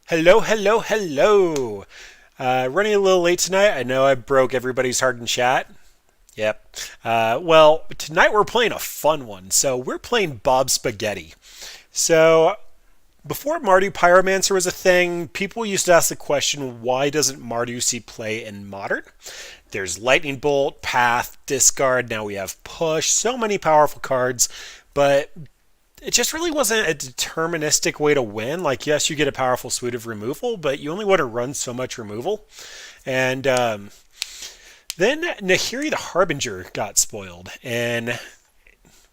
Hello, hello, hello. Running a little late tonight. I know I broke everybody's heart in chat. Yep. Well, tonight we're playing a fun one. So we're playing Bob Spaghetti. So before Mardu Pyromancer was a thing, people used to ask the question, why doesn't Mardu see play in Modern? There's Lightning Bolt, Path, Discard, now we have Push, so many powerful cards, but it just really wasn't a deterministic way to win. Like, yes, you get a powerful suite of removal, but you only want to run so much removal. And then Nahiri the Harbinger got spoiled and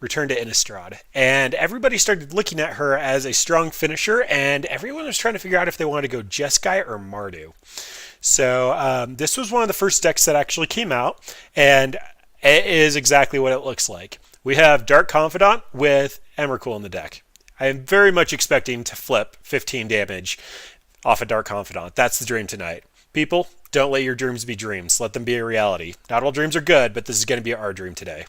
returned to Innistrad. And everybody started looking at her as a strong finisher, and everyone was trying to figure out if they wanted to go Jeskai or Mardu. So this was one of the first decks that actually came out, and it is exactly what it looks like. We have Dark Confidant with Emrakul in the deck. I am very much expecting to flip 15 damage off a Dark Confidant. That's the dream tonight. People, don't let your dreams be dreams. Let them be a reality. Not all dreams are good, but this is going to be our dream today.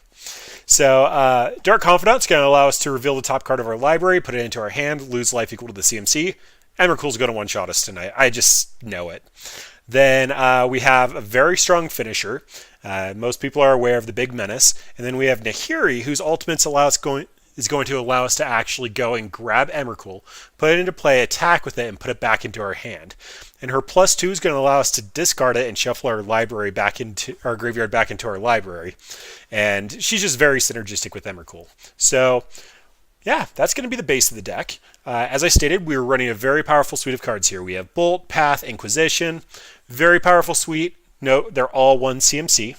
So Dark Confidant is going to allow us to reveal the top card of our library, put it into our hand, lose life equal to the CMC. Emrakul's going to one-shot us tonight. I just know it. Then we have a very strong finisher. Most people are aware of the Big Menace. And then we have Nahiri, whose ultimates is going to allow us to actually go and grab Emrakul, put it into play, attack with it, and put it back into our hand. And her +2 is going to allow us to discard it and shuffle our library back into our graveyard back into our library. And she's just very synergistic with Emrakul. So yeah, that's going to be the base of the deck. As I stated, we were running a very powerful suite of cards here. We have Bolt, Path, Inquisition. Very powerful suite. Note, they're all one CMC.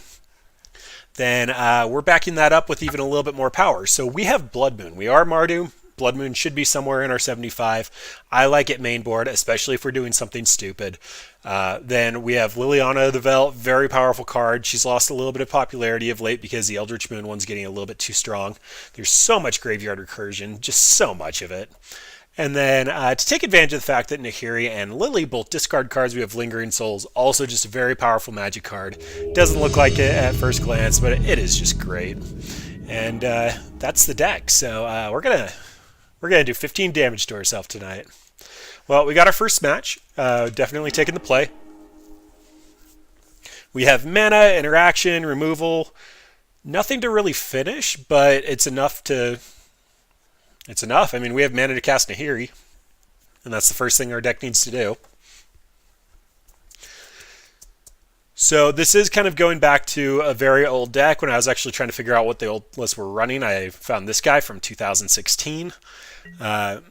Then we're backing that up with even a little bit more power. So we have Blood Moon. We are Mardu. Blood Moon should be somewhere in our 75. I like it main board, especially if we're doing something stupid. Then we have Liliana the Velt, very powerful card. She's lost a little bit of popularity of late because the Eldritch Moon one's getting a little bit too strong. There's so much graveyard recursion, just so much of it. And then to take advantage of the fact that Nahiri and Lily both discard cards, we have Lingering Souls, also just a very powerful magic card. Doesn't look like it at first glance, but it is just great. And that's the deck. So we're gonna do 15 damage to ourselves tonight. Well, we got our first match. Definitely taking the play. We have mana, interaction, removal. Nothing to really finish, but it's enough to... It's enough. I mean, we have mana to cast Nahiri, and that's the first thing our deck needs to do. So this is kind of going back to a very old deck. When I was actually trying to figure out what the old lists were running, I found this guy from 2016. A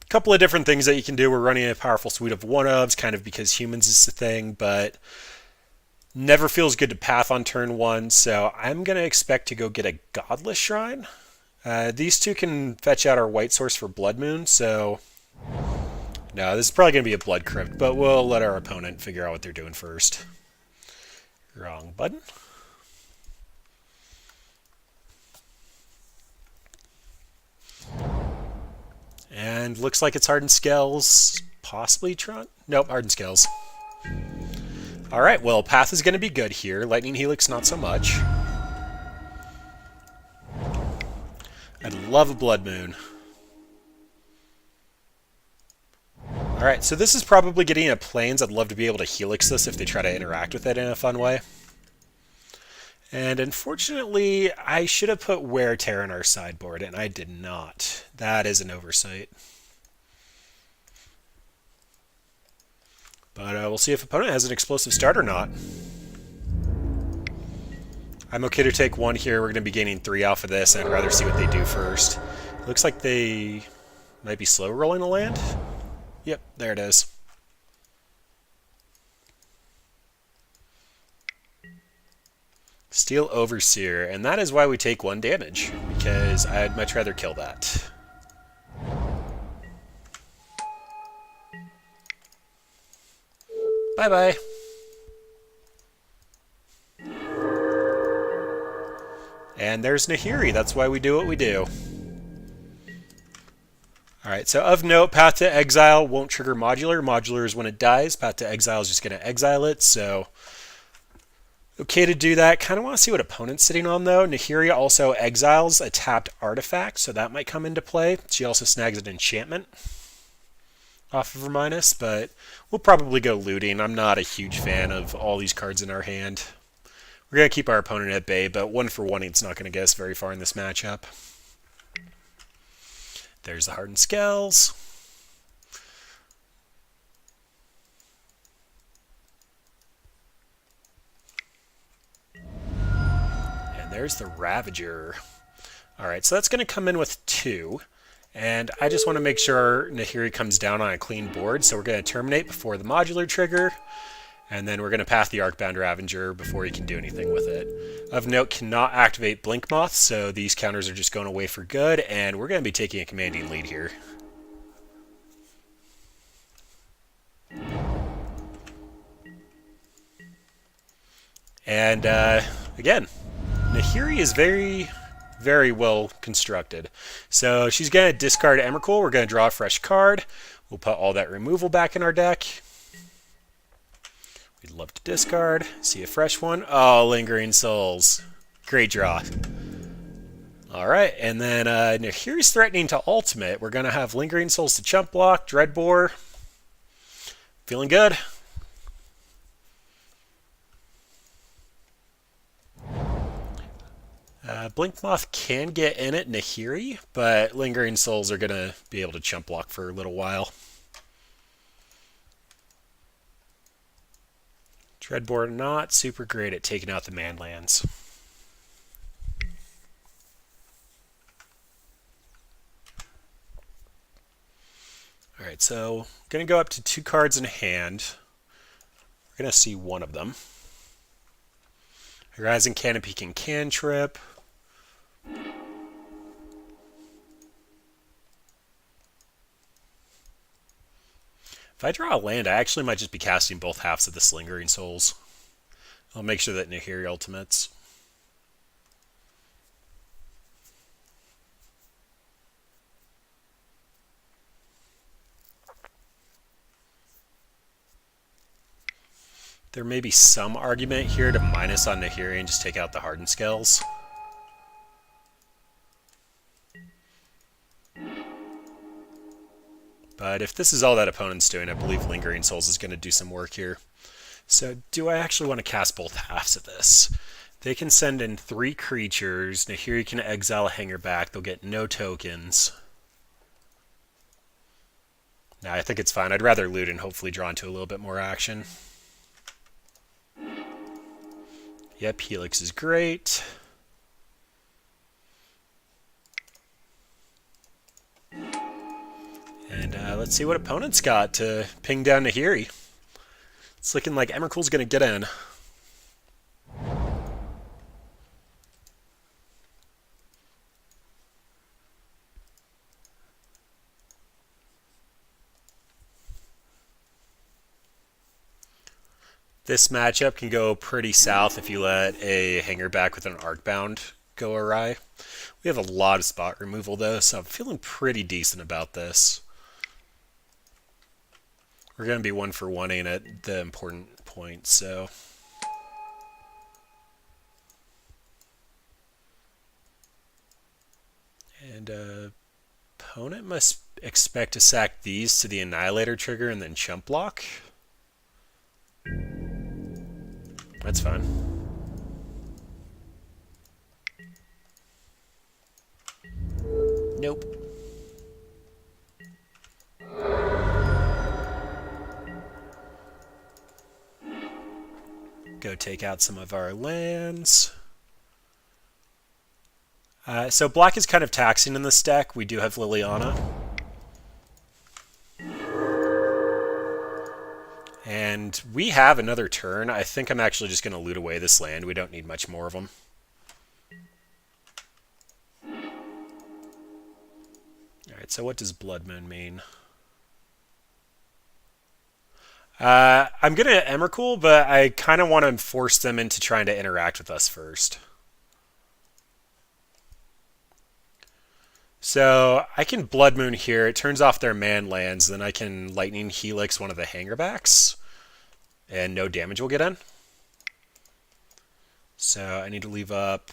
couple of different things that you can do. We're running a powerful suite of one-ofs, kind of because humans is the thing, but never feels good to path on turn one, so I'm going to expect to go get a Godless Shrine. These two can fetch out our white source for Blood Moon, so no, this is probably going to be a Blood Crypt, but we'll let our opponent figure out what they're doing first. Wrong button. And looks like it's Hardened Scales, possibly Tron? Nope, Hardened Scales. Alright, well, Path is going to be good here. Lightning Helix, not so much. I'd love a Blood Moon. Alright, so this is probably getting a Plains. I'd love to be able to Helix this if they try to interact with it in a fun way. And unfortunately, I should have put Wear Tear in our sideboard, and I did not. That is an oversight. But we'll see if opponent has an explosive start or not. I'm okay to take one here. We're going to be gaining 3 off of this, and I'd rather see what they do first. Looks like they might be slow rolling a land. Yep, there it is. Steel Overseer, and that is why we take 1 damage, because I'd much rather kill that. Bye-bye. And there's Nahiri. That's why we do what we do. Alright, so of note, Path to Exile won't trigger Modular. Modular is when it dies. Path to Exile is just going to exile it, so... Okay to do that. Kind of want to see what opponent's sitting on, though. Nahiri also exiles a tapped artifact, so that might come into play. She also snags an enchantment. off of her minus, but we'll probably go looting. I'm not a huge fan of all these cards in our hand. We're going to keep our opponent at bay, but 1-for-1, it's not going to get us very far in this matchup. There's the Hardened Scales. And there's the Ravager. Alright, so that's going to come in with 2. And I just want to make sure Nahiri comes down on a clean board, so we're going to terminate before the modular trigger. And then we're going to path the Arcbound Ravager before he can do anything with it. Of note, cannot activate Blink Moth, so these counters are just going away for good, and we're going to be taking a commanding lead here. And again, Nahiri is very, very well constructed. So she's going to discard Emrakul. We're going to draw a fresh card. We'll put all that removal back in our deck. We'd love to discard. See a fresh one. Oh, Lingering Souls. Great draw. Alright, and then Nahiri's threatening to ultimate. We're going to have Lingering Souls to chump block, Dreadbore. Feeling good. Blink Moth can get in at Nahiri, but Lingering Souls are going to be able to chump block for a little while. Dreadbore not super great at taking out the manlands. Alright, so I'm going to go up to 2 cards in hand. We're going to see one of them. Horizon Canopy can cantrip. If I draw a land, I actually might just be casting both halves of the Lingering Souls. I'll make sure that Nahiri ultimates. There may be some argument here to minus on Nahiri and just take out the Hardened Scales. But if this is all that opponent's doing, I believe Lingering Souls is going to do some work here. So do I actually want to cast both halves of this? They can send in 3 creatures. Nahiri can exile a hanger back. They'll get no tokens. Nah, I think it's fine. I'd rather loot and hopefully draw into a little bit more action. Yep, Helix is great. And let's see what opponent's got to ping down Nahiri. It's looking like Emrakul's going to get in. This matchup can go pretty south if you let a hanger back with an Arcbound go awry. We have a lot of spot removal though, so I'm feeling pretty decent about this. We're going to be 1-for-1ing at the important point, so... And opponent must expect to sack these to the Annihilator trigger and then chump block. That's fine. Nope. Go take out some of our lands. So black is kind of taxing in this deck. We do have Liliana. And we have another turn. I think I'm actually just going to loot away this land. We don't need much more of them. Alright, so what does Blood Moon mean? I'm going to Emrakul, but I kind of want to force them into trying to interact with us first. So I can Blood Moon here. It turns off their man lands. Then I can Lightning Helix one of the hangerbacks. And no damage will get in. So I need to leave up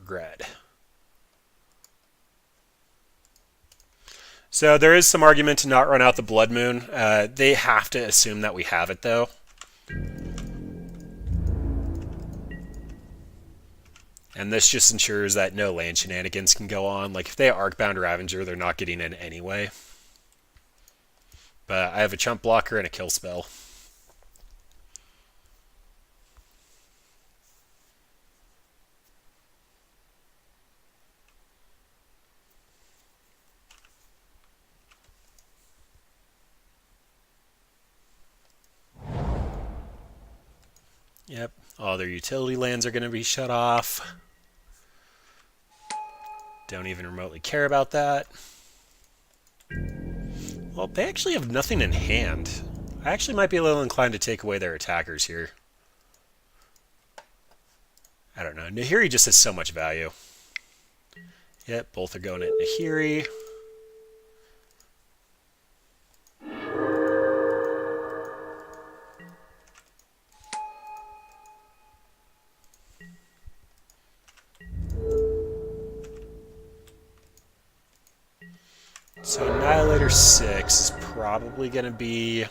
red. So there is some argument to not run out the Blood Moon. They have to assume that we have it, though. And this just ensures that no land shenanigans can go on. Like, if they Arcbound Ravager, they're not getting in anyway. But I have a chump blocker and a kill spell. Yep, all their utility lands are going to be shut off. Don't even remotely care about that. Well, they actually have nothing in hand. I actually might be a little inclined to take away their attackers here. I don't know. Nahiri just has so much value. Yep, both are going at Nahiri. So Annihilator 6 is probably going to be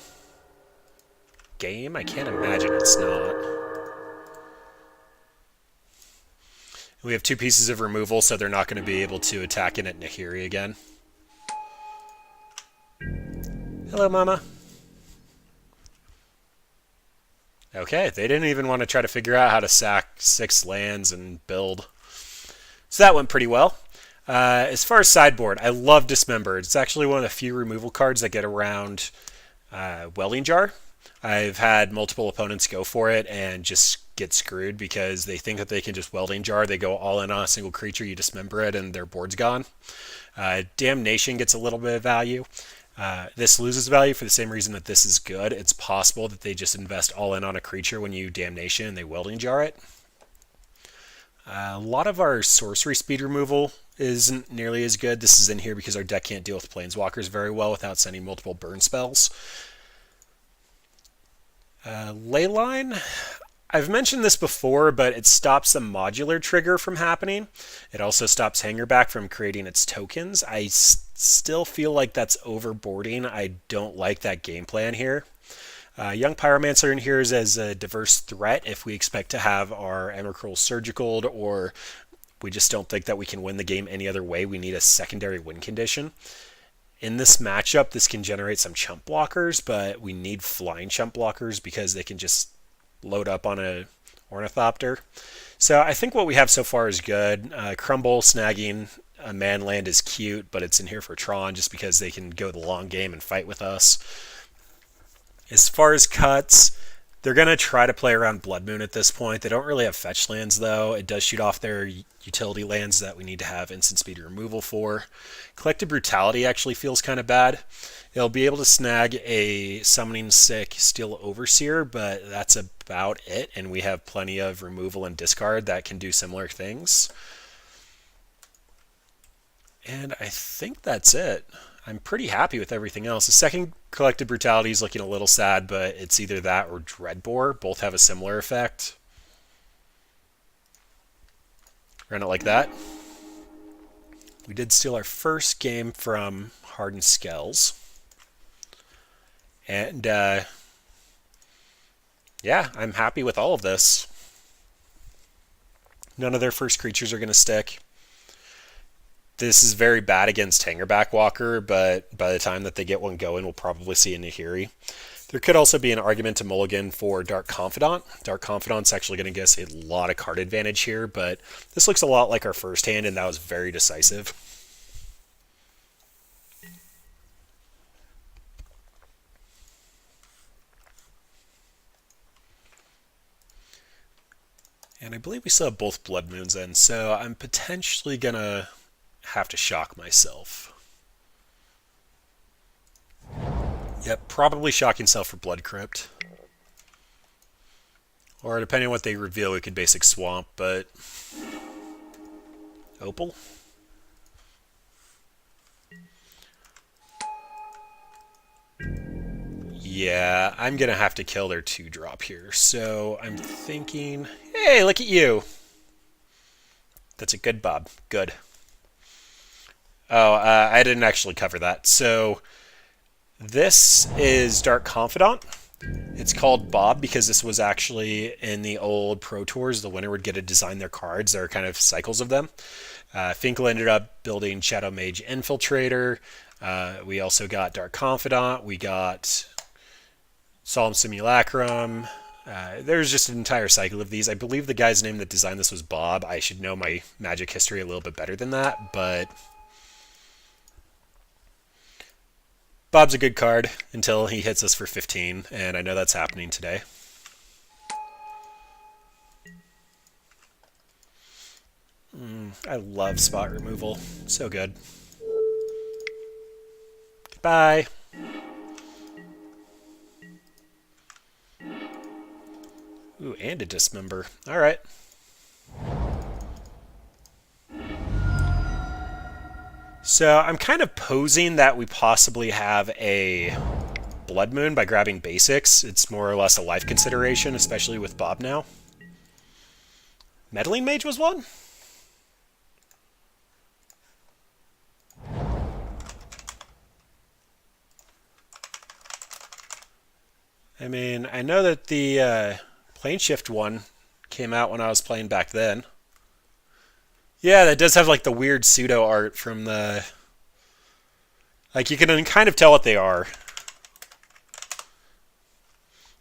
game. I can't imagine it's not. We have 2 pieces of removal, so they're not going to be able to attack in at Nahiri again. Hello, Mama. Okay, they didn't even want to try to figure out how to sack 6 lands and build. So that went pretty well. As far as sideboard, I love Dismembered. It's actually one of the few removal cards that get around Welding Jar. I've had multiple opponents go for it and just get screwed because they think that they can just Welding Jar. They go all in on a single creature, you dismember it, and their board's gone. Damnation gets a little bit of value. This loses value for the same reason that this is good. It's possible that they just invest all in on a creature when you Damnation and they Welding Jar it. A lot of our sorcery speed removal isn't nearly as good. This is in here because our deck can't deal with planeswalkers very well without sending multiple burn spells. Leyline, I've mentioned this before, but it stops the modular trigger from happening. It also stops Hangerback from creating its tokens. I still feel like that's overboarding. I don't like that game plan here. Young Pyromancer in here is as a diverse threat if we expect to have our Emrakul surgicaled, or we just don't think that we can win the game any other way. We need a secondary win condition. In this matchup, this can generate some chump blockers, but we need flying chump blockers because they can just load up on a Ornithopter. So I think what we have so far is good. Crumble snagging a man land is cute, but it's in here for Tron just because they can go the long game and fight with us. As far as cuts, they're going to try to play around Blood Moon at this point. They don't really have fetch lands, though. It does shoot off their utility lands that we need to have instant speed removal for. Collective Brutality actually feels kind of bad. It'll be able to snag a Summoning Sick Steel Overseer, but that's about it, and we have plenty of removal and discard that can do similar things. And I think that's it. I'm pretty happy with everything else. The second Collective Brutality is looking a little sad, but it's either that or Dreadbore. Both have a similar effect. Run it like that. We did steal our first game from Hardened Skells. And, yeah, I'm happy with all of this. None of their first creatures are going to stick. This is very bad against Hangerback Walker, but by the time that they get one going, we'll probably see a Nahiri. There could also be an argument to mulligan for Dark Confidant. Dark Confidant's actually going to get us a lot of card advantage here, but this looks a lot like our first hand, and that was very decisive. And I believe we still have both Blood Moons in, so I'm potentially going to have to shock myself. Yep, probably shock himself for Blood Crypt. Or depending on what they reveal, we could basic Swamp, but... Opal? Yeah, I'm going to have to kill their 2-drop here. So I'm thinking... Hey, look at you! That's a good Bob. Good. Oh, I didn't actually cover that. So this is Dark Confidant. It's called Bob because this was actually in the old Pro Tours. The winner would get to design their cards. There are kind of cycles of them. Finkel ended up building Shadow Mage Infiltrator. We also got Dark Confidant. We got Solemn Simulacrum. There's just an entire cycle of these. I believe the guy's name that designed this was Bob. I should know my Magic history a little bit better than that, but Bob's a good card until he hits us for 15, and I know that's happening today. I love spot removal. So good. Goodbye. Ooh, and a dismember. Alright. So I'm kind of posing that we possibly have a Blood Moon by grabbing basics. It's more or less a life consideration, especially with Bob now. Meddling Mage was one? I mean, I know that the Plane Shift one came out when I was playing back then. Yeah, that does have like the weird pseudo art from the... Like, you can kind of tell what they are.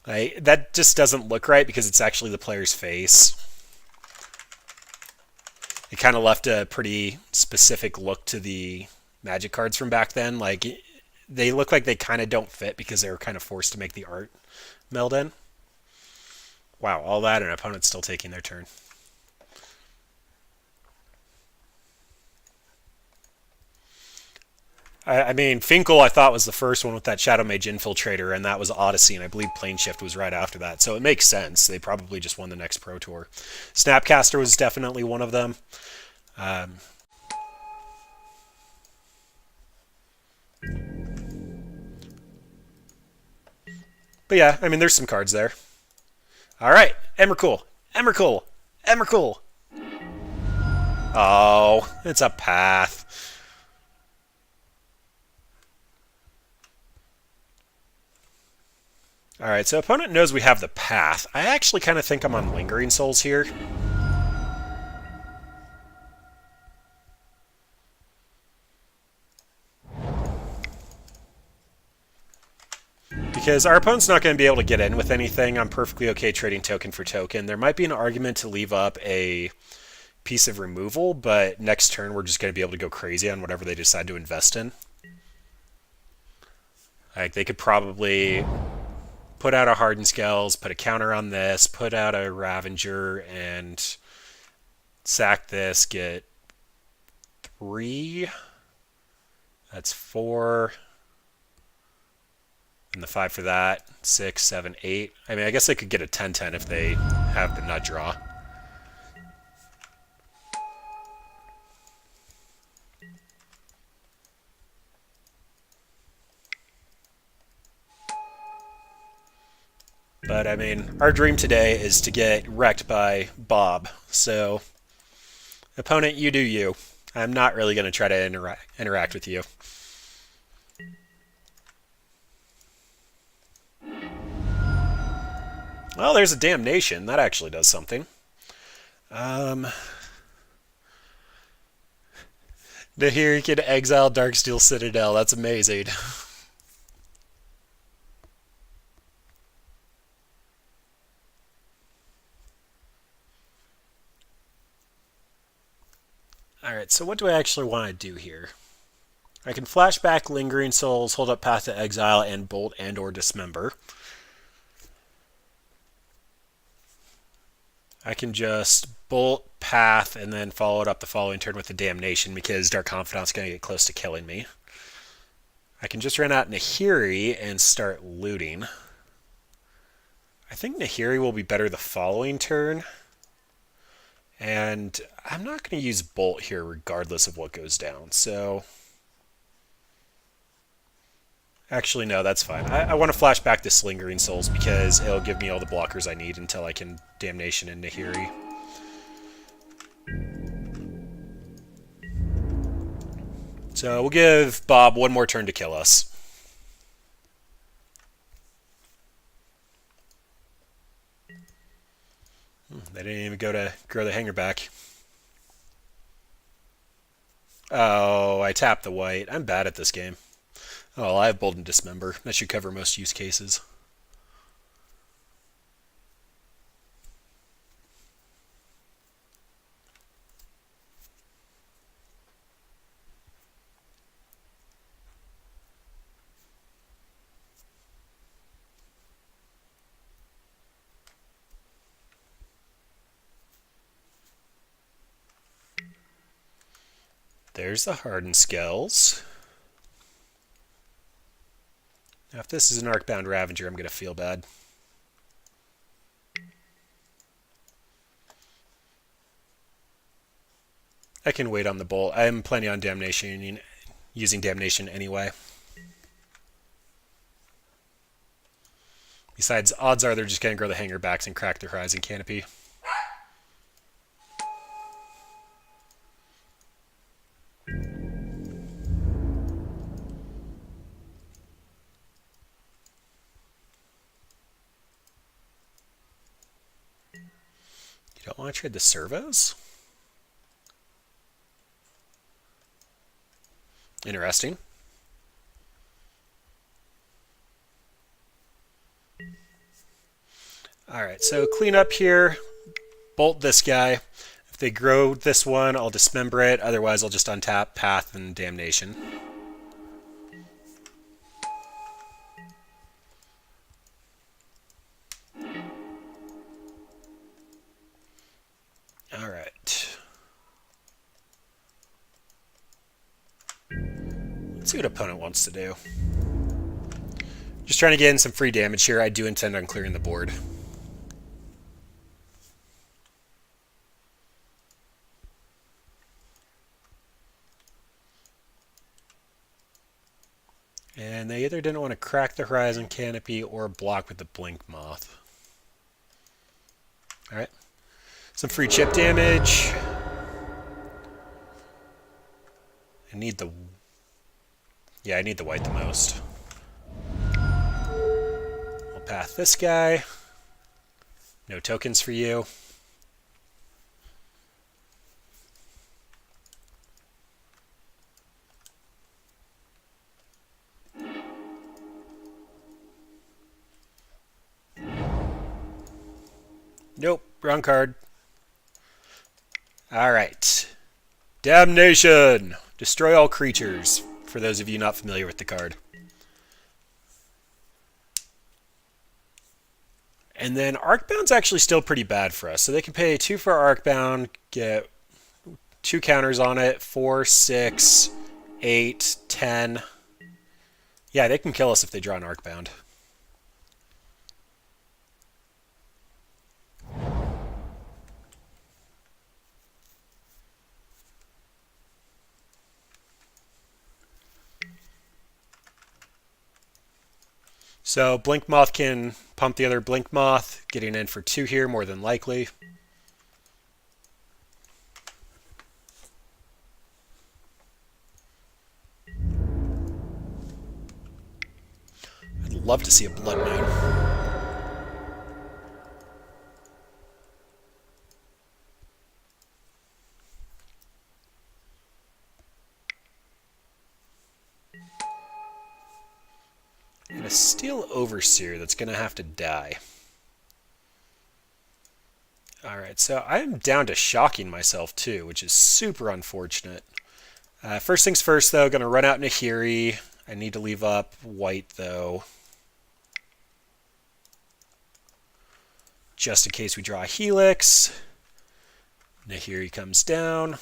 That just doesn't look right because it's actually the player's face. It kind of left a pretty specific look to the Magic cards from back then. Like, they look like they kind of don't fit because they were kind of forced to make the art meld in. Wow, all that and an opponent's still taking their turn. I mean, Finkel I thought was the first one with that Shadow Mage Infiltrator, and that was Odyssey, and I believe Plane Shift was right after that. So it makes sense. They probably just won the next Pro Tour. Snapcaster was definitely one of them. But yeah, I mean, there's some cards there. All right, Emrakul, Emrakul, Emrakul. Oh, it's a path. Alright, so opponent knows we have the path. I actually kind of think I'm on Lingering Souls here. Because our opponent's not going to be able to get in with anything. I'm perfectly okay trading token for token. There might be an argument to leave up a piece of removal, but next turn we're just going to be able to go crazy on whatever they decide to invest in. Like, they could probably put out a Hardened Scales, put a counter on this, put out a Ravager, and sack this, get 3. That's 4. And the 5 for that. 6, 7, 8. I mean, I guess they could get a 10-10 if they have the nut draw. But, I mean, our dream today is to get wrecked by Bob. So, opponent, you do you. I'm not really going to try to interact with you. Well, there's a Damnation. That actually does something. Here you can exile Darksteel Citadel. That's amazing. Alright, so what do I actually want to do here? I can flashback Lingering Souls, hold up Path to Exile, and Bolt and or Dismember. I can just Bolt, Path, and then follow it up the following turn with the Damnation because Dark Confidant's going to get close to killing me. I can just run out Nahiri and start looting. I think Nahiri will be better the following turn. And I'm not going to use Bolt here regardless of what goes down, so... Actually, no, that's fine. I want to flash back this Lingering Souls because it'll give me all the blockers I need until I can Damnation and Nahiri. So we'll give Bob one more turn to kill us. They didn't even go to grow the hanger back. Oh, I tapped the white. I'm bad at this game. Oh, well, I have Bold and Dismember. That should cover most use cases. There's the Hardened Skells. Now, if this is an Arcbound Ravager, I'm going to feel bad. I can wait on the Bolt. I'm planning on Damnation, using Damnation anyway. Besides, odds are they're just going to grow the hanger backs and crack their Horizon Canopy. You don't want to trade the servos? Interesting. Alright, so clean up here. Bolt this guy. If they grow this one, I'll dismember it. Otherwise, I'll just untap Path and Damnation. Alright. Let's see what opponent wants to do. Just trying to get in some free damage here. I do intend on clearing the board. And they either didn't want to crack the Horizon Canopy or block with the Blink Moth. Alright. Some free chip damage. I need the... Yeah, I need the white the most. I'll path this guy. No tokens for you. Nope, wrong card. Alright. Damnation! Destroy all creatures, for those of you not familiar with the card. And then Arcbound's actually still pretty bad for us. So they can pay 2 for Arcbound, get 2 counters on it, 4, 6, 8, 10. Yeah, they can kill us if they draw an Arcbound. So Blink Moth can pump the other Blink Moth, getting in for 2 here more than likely. I'd love to see a Blood Moon. And a Steel Overseer that's going to have to die. Alright, so I'm down to shocking myself too, which is super unfortunate. First things first though, going to run out Nahiri. I need to leave up white though. Just in case we draw a Helix. Nahiri comes down.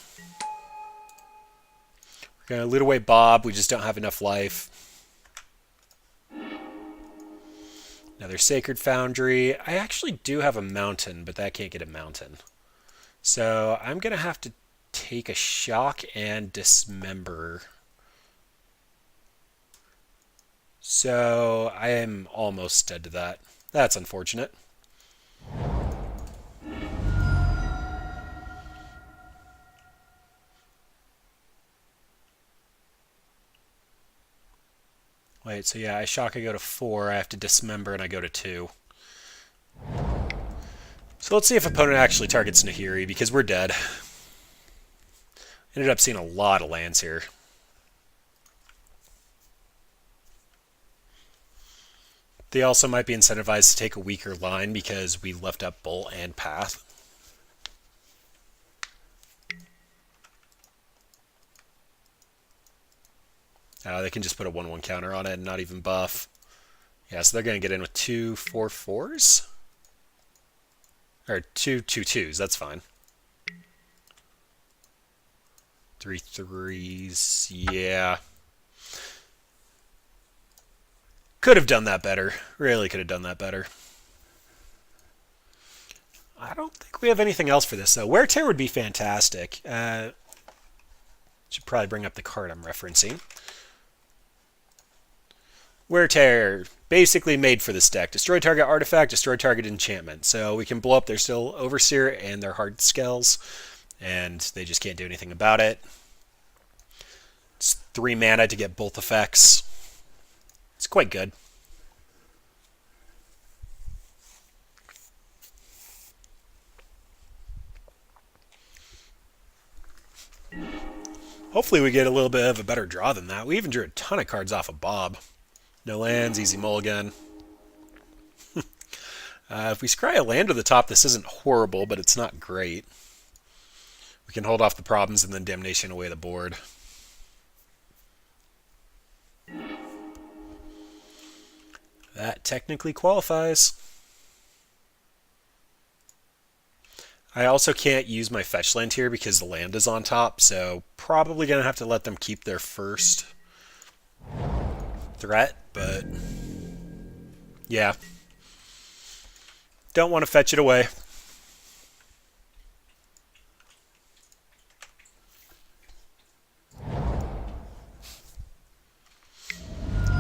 We're going to loot away Bob, we just don't have enough life. Another Sacred Foundry. I actually do have a mountain, but that can't get a mountain. So I'm going to have to take a shock and dismember. So I am almost dead to that. That's unfortunate. Wait, so yeah, I shock, I go to 4, I have to dismember, and I go to 2. So let's see if opponent actually targets Nahiri, because we're dead. Ended up seeing a lot of lands here. They also might be incentivized to take a weaker line because we left up Bolt and Path. They can just put a 1/1 counter on it and not even buff. Yeah, so they're going to get in with 2 4/4s. Or 2 2/2s, that's fine. 3 3s, yeah. Could have done that better. Really could have done that better. I don't think we have anything else for this, though. Wear Tear would be fantastic. Should probably bring up the card I'm referencing. Wear Tear, basically made for this deck. Destroy target artifact, destroy target enchantment. So we can blow up their still Overseer and their hard skells, and they just can't do anything about it. It's 3 mana to get both effects. It's quite good. Hopefully we get a little bit of a better draw than that. We even drew a ton of cards off of Bob. No lands, easy mulligan. If we scry a land to the top, this isn't horrible, but it's not great. We can hold off the problems and then Damnation away the board. That technically qualifies. I also can't use my fetch land here because the land is on top, so probably going to have to let them keep their first threat, but yeah. Don't want to fetch it away.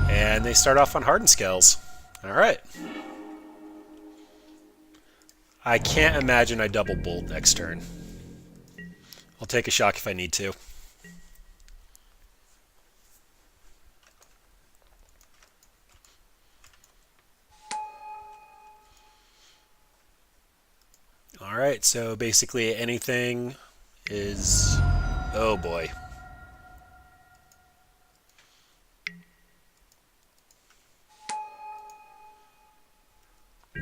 And they start off on Hardened Scales. Alright. I can't imagine I double bolt next turn. I'll take a shock if I need to. Alright, so basically anything is... Oh boy.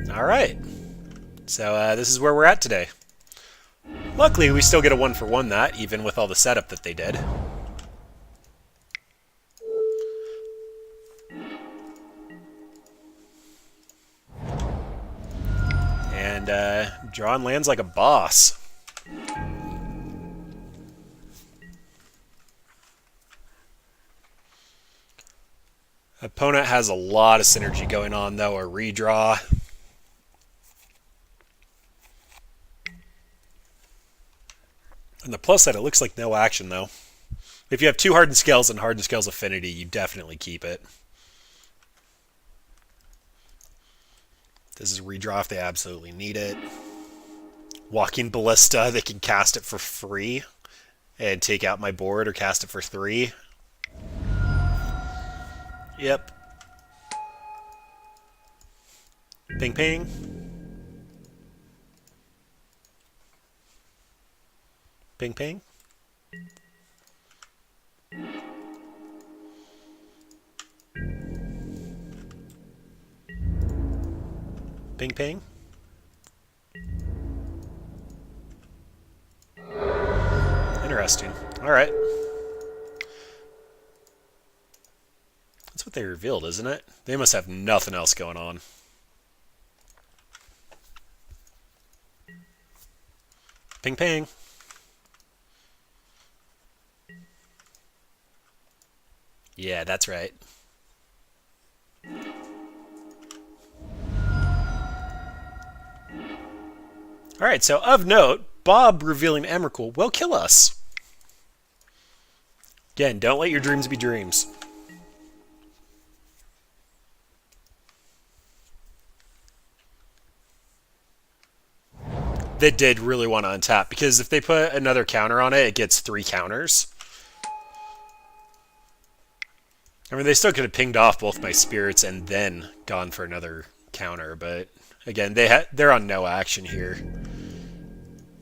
Alright. So this is where we're at today. Luckily, we still get a 1-for-1 that, even with all the setup that they did. And drawing lands like a boss. Opponent has a lot of synergy going on, though. A redraw. And the plus side, it looks like no action, though. If you have 2 Hardened Scales and Hardened Scales Affinity, you definitely keep it. This is a redraw if they absolutely need it. Walking Ballista, they can cast it for free and take out my board or cast it for 3. Yep. Ping ping. Ping ping. Ping ping. Interesting. Alright. That's what they revealed, isn't it? They must have nothing else going on. Ping ping. Yeah, that's right. Alright, so of note, Bob revealing Emrakul will kill us. Again, don't let your dreams be dreams. They did really want to untap, because if they put another counter on it, it gets 3 counters. I mean, they still could have pinged off both my spirits and then gone for another counter, but again, they're on no action here.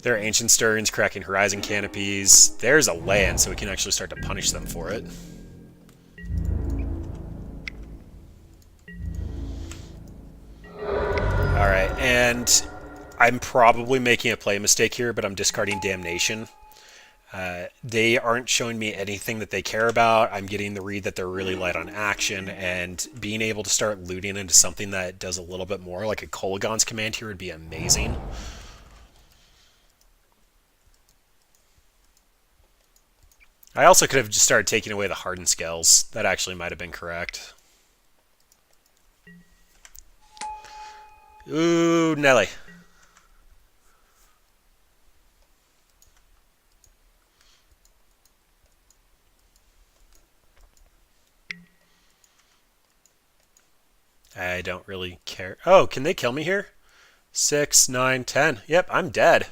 There are Ancient Stirrings, Cracking Horizon Canopies. There's a land, so we can actually start to punish them for it. Alright, and I'm probably making a play mistake here, but I'm discarding Damnation. They aren't showing me anything that they care about. I'm getting the read that they're really light on action, and being able to start looting into something that does a little bit more, like a Kolaghan's Command here, would be amazing. I also could have just started taking away the Hardened Scales. That actually might have been correct. Ooh, Nelly. I don't really care. Oh, can they kill me here? 6, 9, 10. Yep, I'm dead.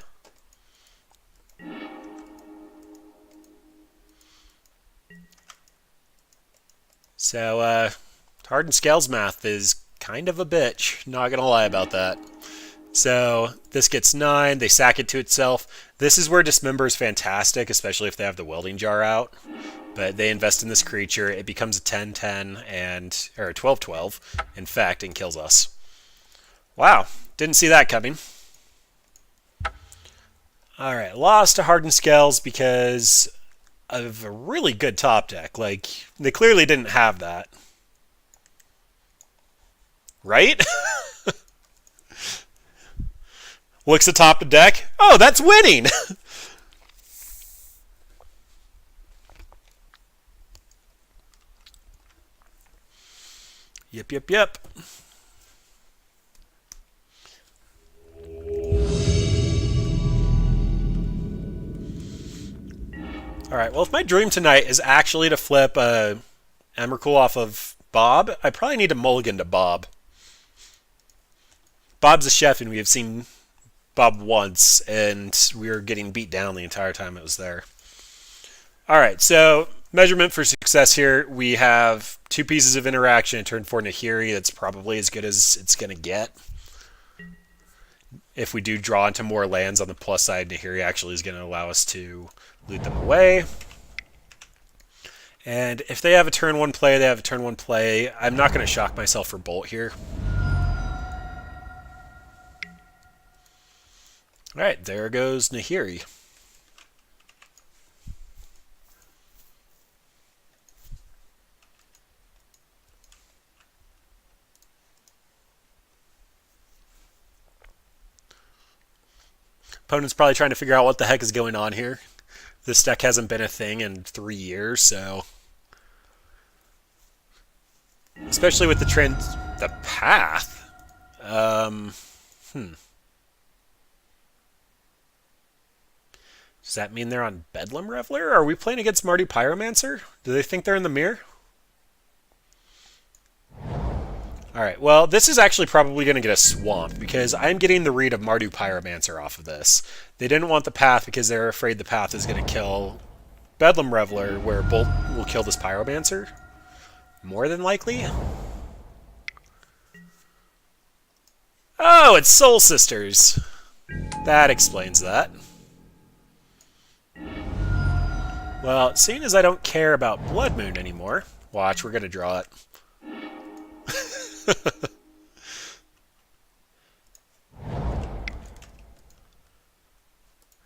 So, Hardened Scales math is kind of a bitch. Not gonna lie about that. So, this gets 9. They sack it to itself. This is where Dismember is fantastic, especially if they have the Welding Jar out. But they invest in this creature. It becomes a 10-10 and or a 12-12, in fact, and kills us. Wow, didn't see that coming. All right, lost to Hardened Scales because of a really good top deck. Like, they clearly didn't have that. Right? Looks atop the deck. Oh, that's winning! Yep. Alright, well, if my dream tonight is actually to flip Emrakul off of Bob, I probably need to mulligan to Bob. Bob's a chef, and we have seen Bob once, and we were getting beat down the entire time it was there. Alright, so measurement for success here. We have 2 pieces of interaction in turn 4 Nahiri. That's probably as good as it's going to get. If we do draw into more lands on the plus side, Nahiri actually is going to allow us to loot them away. And if they have a turn 1 play, they have a turn 1 play. I'm not going to shock myself for Bolt here. Alright, there goes Nahiri. Opponent's probably trying to figure out what the heck is going on here. This deck hasn't been a thing in 3 years, so... Especially with the trend... The path? Does that mean they're on Bedlam Reveler? Are we playing against Mardu Pyromancer? Do they think they're in the mirror? Alright, well, this is actually probably going to get a swamp, because I'm getting the read of Mardu Pyromancer off of this. They didn't want the path because they're afraid the path is going to kill Bedlam Reveler, where Bolt will kill this Pyromancer. More than likely. Oh, it's Soul Sisters! That explains that. Well, seeing as I don't care about Blood Moon anymore, watch, we're going to draw it.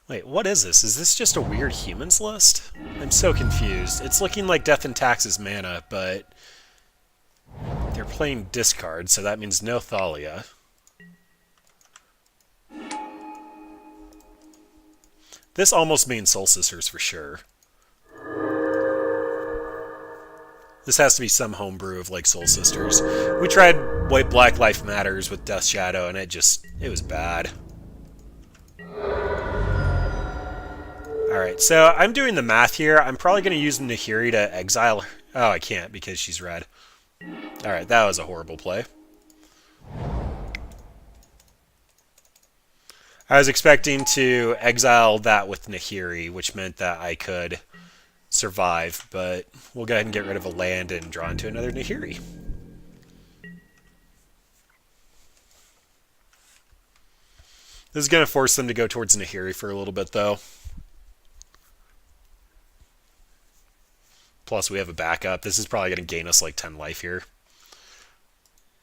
Wait, what is this? Is this just a weird humans list? I'm so confused. It's looking like Death and Taxes mana, but they're playing discard, so that means no Thalia. This almost means Soul Sisters for sure. This has to be some homebrew of like Soul Sisters. We tried White Black Life Matters with Death Shadow, and it was bad. Alright, so I'm doing the math here. I'm probably going to use Nahiri to exile... Oh, I can't because she's red. Alright, that was a horrible play. I was expecting to exile that with Nahiri, which meant that I could survive, but we'll go ahead and get rid of a land and draw into another Nahiri. This is going to force them to go towards Nahiri for a little bit, though. Plus, we have a backup. This is probably going to gain us like 10 life here.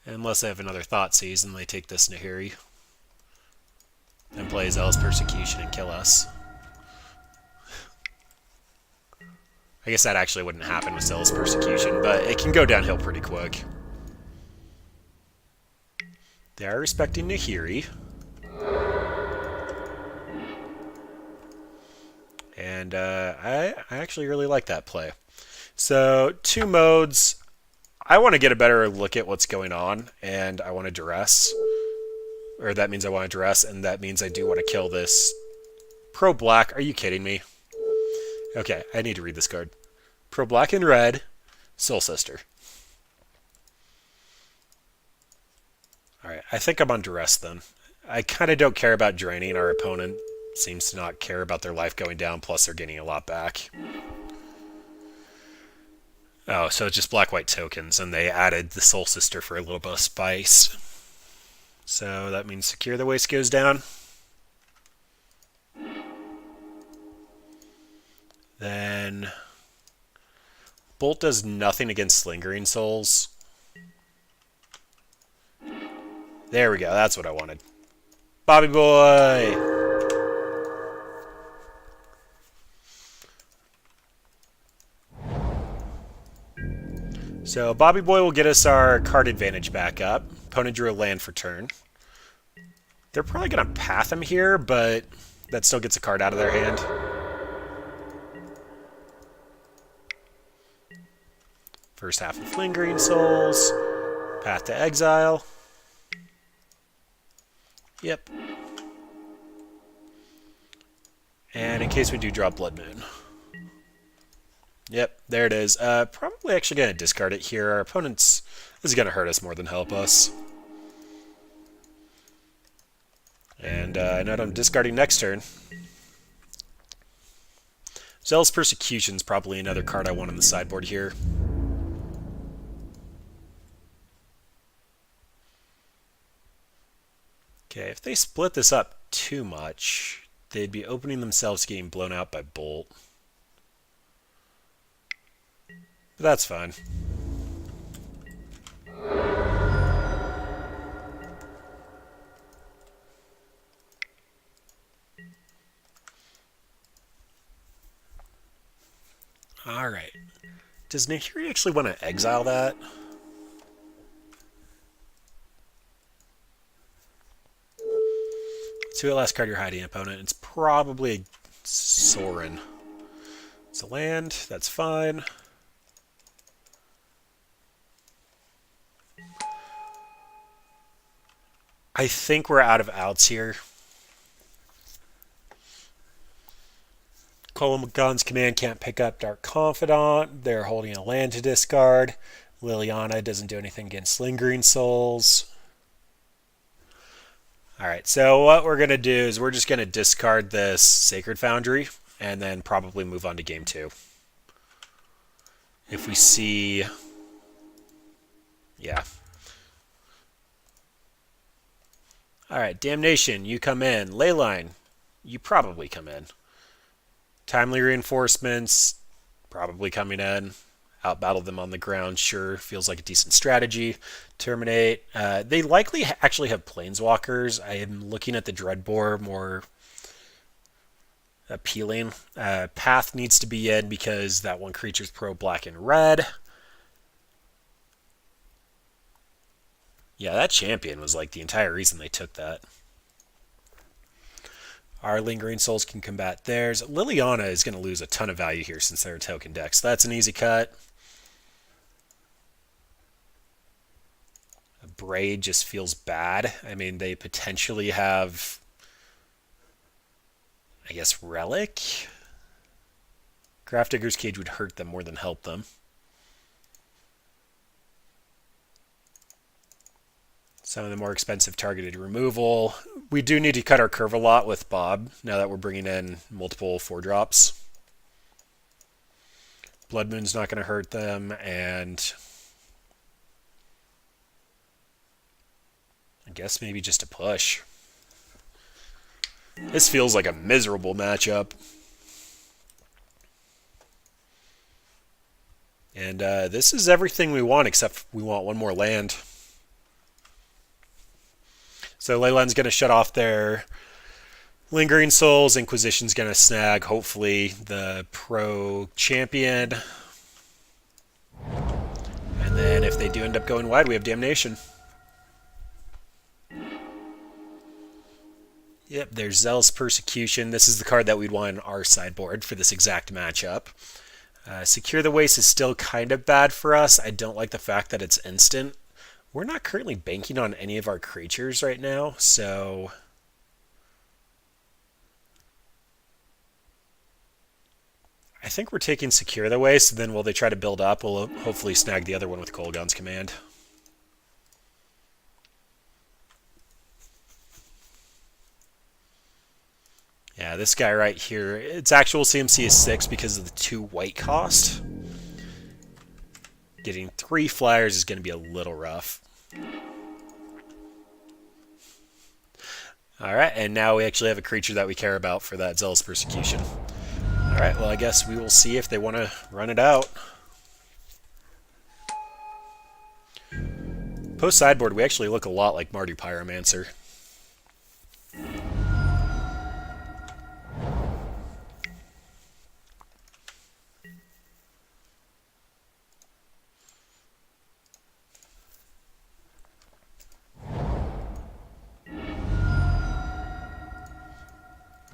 Unless they have another Thoughtseize and they take this Nahiri and play Zealous Persecution and kill us. I guess that actually wouldn't happen with Zealous Persecution, but it can go downhill pretty quick. They are respecting Nahiri. And I actually really like that play. So, 2 modes. I want to get a better look at what's going on, and I want to duress. Or that means I want to duress, and that means I do want to kill this pro-black. Are you kidding me? Okay, I need to read this card. Pro-black and red, Soul Sister. Alright, I think I'm on duress then. I kind of don't care about draining. Our opponent seems to not care about their life going down, plus they're getting a lot back. Oh, so it's just black-white tokens, and they added the Soul Sister for a little bit of spice. So that means Secure the Waste goes down. Then Bolt does nothing against Lingering Souls. There we go, that's what I wanted. Bobby Boy! So Bobby Boy will get us our card advantage back up. Opponent drew a land for turn. They're probably going to path him here, but that still gets a card out of their hand. First half of Lingering Souls. Path to exile. Yep. And in case we do draw Blood Moon. Yep, there it is. Probably actually going to discard it here. Our opponent's... This is going to hurt us more than help us. And note I'm discarding next turn. Zealous Persecution is probably another card I want on the sideboard here. Okay, if they split this up too much, they'd be opening themselves to getting blown out by Bolt. But that's fine. Alright. Does Nahiri actually want to exile that? See what last card you're hiding, opponent. It's probably Sorin. It's a land. That's fine. I think we're out of outs here. Colomagon's command can't pick up Dark Confidant. They're holding a land to discard. Liliana doesn't do anything against Lingering Souls. Alright, so what we're going to do is we're just going to discard this Sacred Foundry and then probably move on to game 2. If we see... Yeah. Alright, Damnation, you come in. Leyline, you probably come in. Timely Reinforcements, probably coming in. Outbattle them on the ground, sure, feels like a decent strategy. Terminate. They likely actually have Planeswalkers. I am looking at the Dreadbore more appealing. Path needs to be in because that one creature's pro-black and red. Yeah, that champion was like the entire reason they took that. Our Lingering Souls can combat theirs. Liliana is going to lose a ton of value here since they're a token deck, so that's an easy cut. Braid just feels bad. I mean, they potentially have, I guess, Relic? Grafdigger's Cage would hurt them more than help them. Some of the more expensive targeted removal. We do need to cut our curve a lot with Bob, now that we're bringing in multiple 4-drops. Blood Moon's not going to hurt them, and I guess maybe just a push. This feels like a miserable matchup. And this is everything we want, except we want one more land. So Leyland's going to shut off their Lingering Souls. Inquisition's going to snag, hopefully, the pro champion. And then if they do end up going wide, we have Damnation. Yep, there's Zealous Persecution. This is the card that we'd want on our sideboard for this exact matchup. Secure the Waste is still kind of bad for us. I don't like the fact that it's instant. We're not currently banking on any of our creatures right now, so I think we're taking Secure the Waste, then while they try to build up, we'll hopefully snag the other one with Kolaghan's Command. Yeah, this guy right here, its actual CMC is 6 because of the 2 white cost. Getting 3 flyers is going to be a little rough. Alright, and now we actually have a creature that we care about for that Zealous Persecution. Alright, well I guess we will see if they want to run it out. Post sideboard, we actually look a lot like Mardu Pyromancer.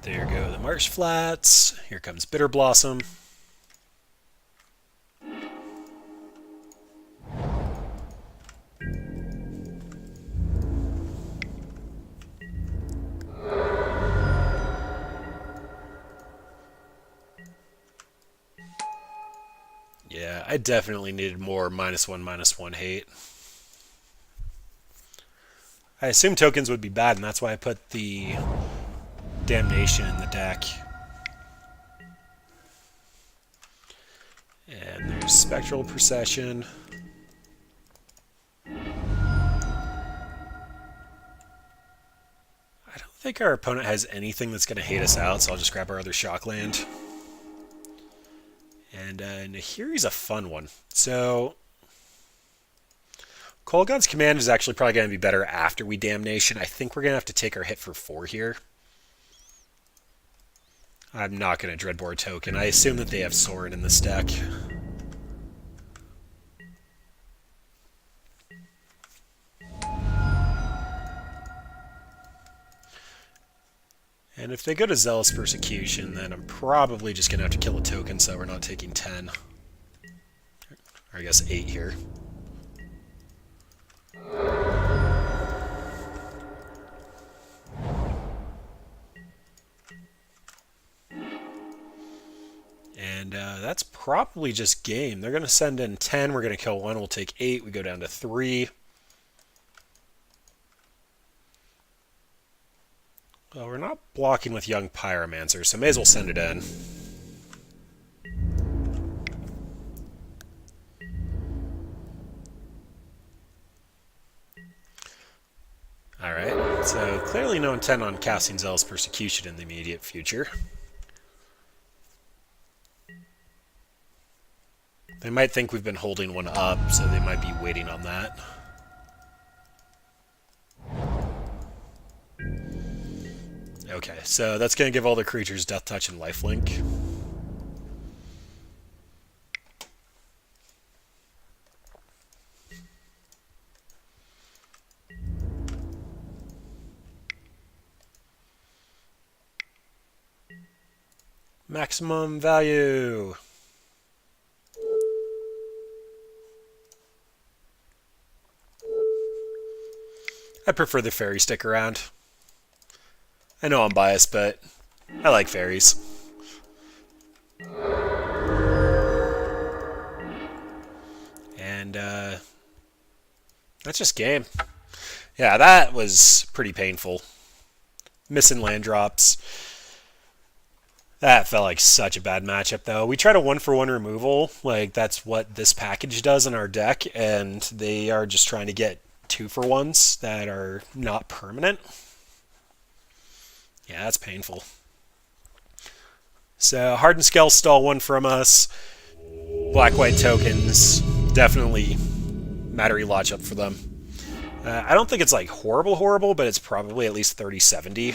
There go the Marsh Flats. Here comes Bitter Blossom. Yeah, I definitely needed more -1/-1 hate. I assumed tokens would be bad, and that's why I put the Damnation in the deck. And there's Spectral Procession. I don't think our opponent has anything that's going to hate us out, so I'll just grab our other Shockland. And Nahiri's a fun one. So Kolaghan's Command is actually probably going to be better after we Damnation. I think we're going to have to take our hit for 4 here. I'm not going to Dreadbore token. I assume that they have Sorin in this deck. And if they go to Zealous Persecution, then I'm probably just going to have to kill a token so we're not taking 10. Or I guess 8 here. And that's probably just game. They're going to send in 10. We're going to kill 1. We'll take 8. We go down to 3. Well, we're not blocking with Young Pyromancer, so may as well send it in. Alright, so clearly no intent on casting Zealous Persecution in the immediate future. They might think we've been holding one up, so they might be waiting on that. Okay, so that's going to give all the creatures Death Touch and Lifelink. Maximum value. I prefer the fairy stick around. I know I'm biased, but I like fairies. And that's just game. Yeah, that was pretty painful. Missing land drops. That felt like such a bad matchup, though. We tried a one-for-one removal, like that's what this package does in our deck, and they are just trying to get two-for-ones that are not permanent. Yeah, that's painful. So Hardened Skull stole one from us. Black-white tokens, definitely Mattery Lodge up for them. I don't think it's like horrible, but it's probably at least 30-70.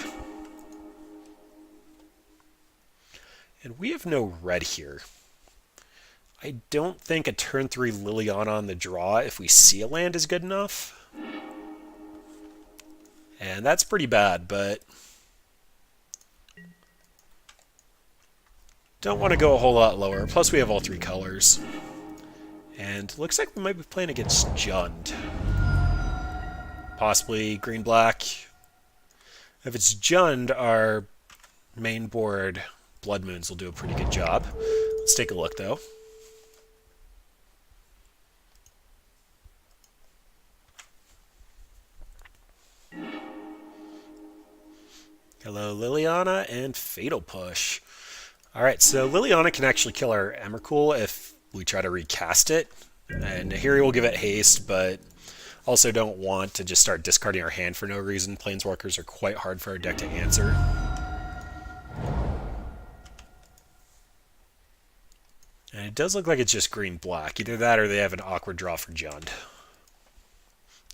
And we have no red here. I don't think a turn 3 Liliana on the draw, if we see a land, is good enough. And that's pretty bad, but don't want to go a whole lot lower. Plus we have all three colors. And looks like we might be playing against Jund. Possibly green-black. If it's Jund, our main board Blood Moons will do a pretty good job. Let's take a look, though. Hello, Liliana, and Fatal Push. Alright, so Liliana can actually kill our Emrakul if we try to recast it. And Nahiri will give it haste, but also don't want to just start discarding our hand for no reason. Planeswalkers are quite hard for our deck to answer. And it does look like it's just green-black. Either that or they have an awkward draw for Jund.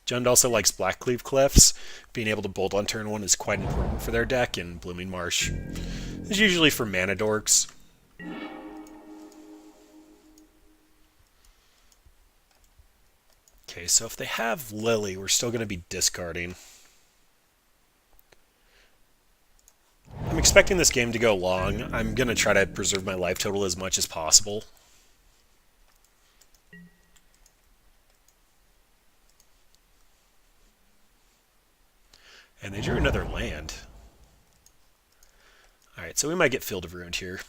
Jund also likes Blackcleave Cliffs. Being able to bolt on turn 1 is quite important for their deck, and Blooming Marsh is usually for mana dorks. Okay, so if they have Lily, we're still going to be discarding. I'm expecting this game to go long. I'm going to try to preserve my life total as much as possible. And they drew another land. Alright, so we might get Field of Ruin here.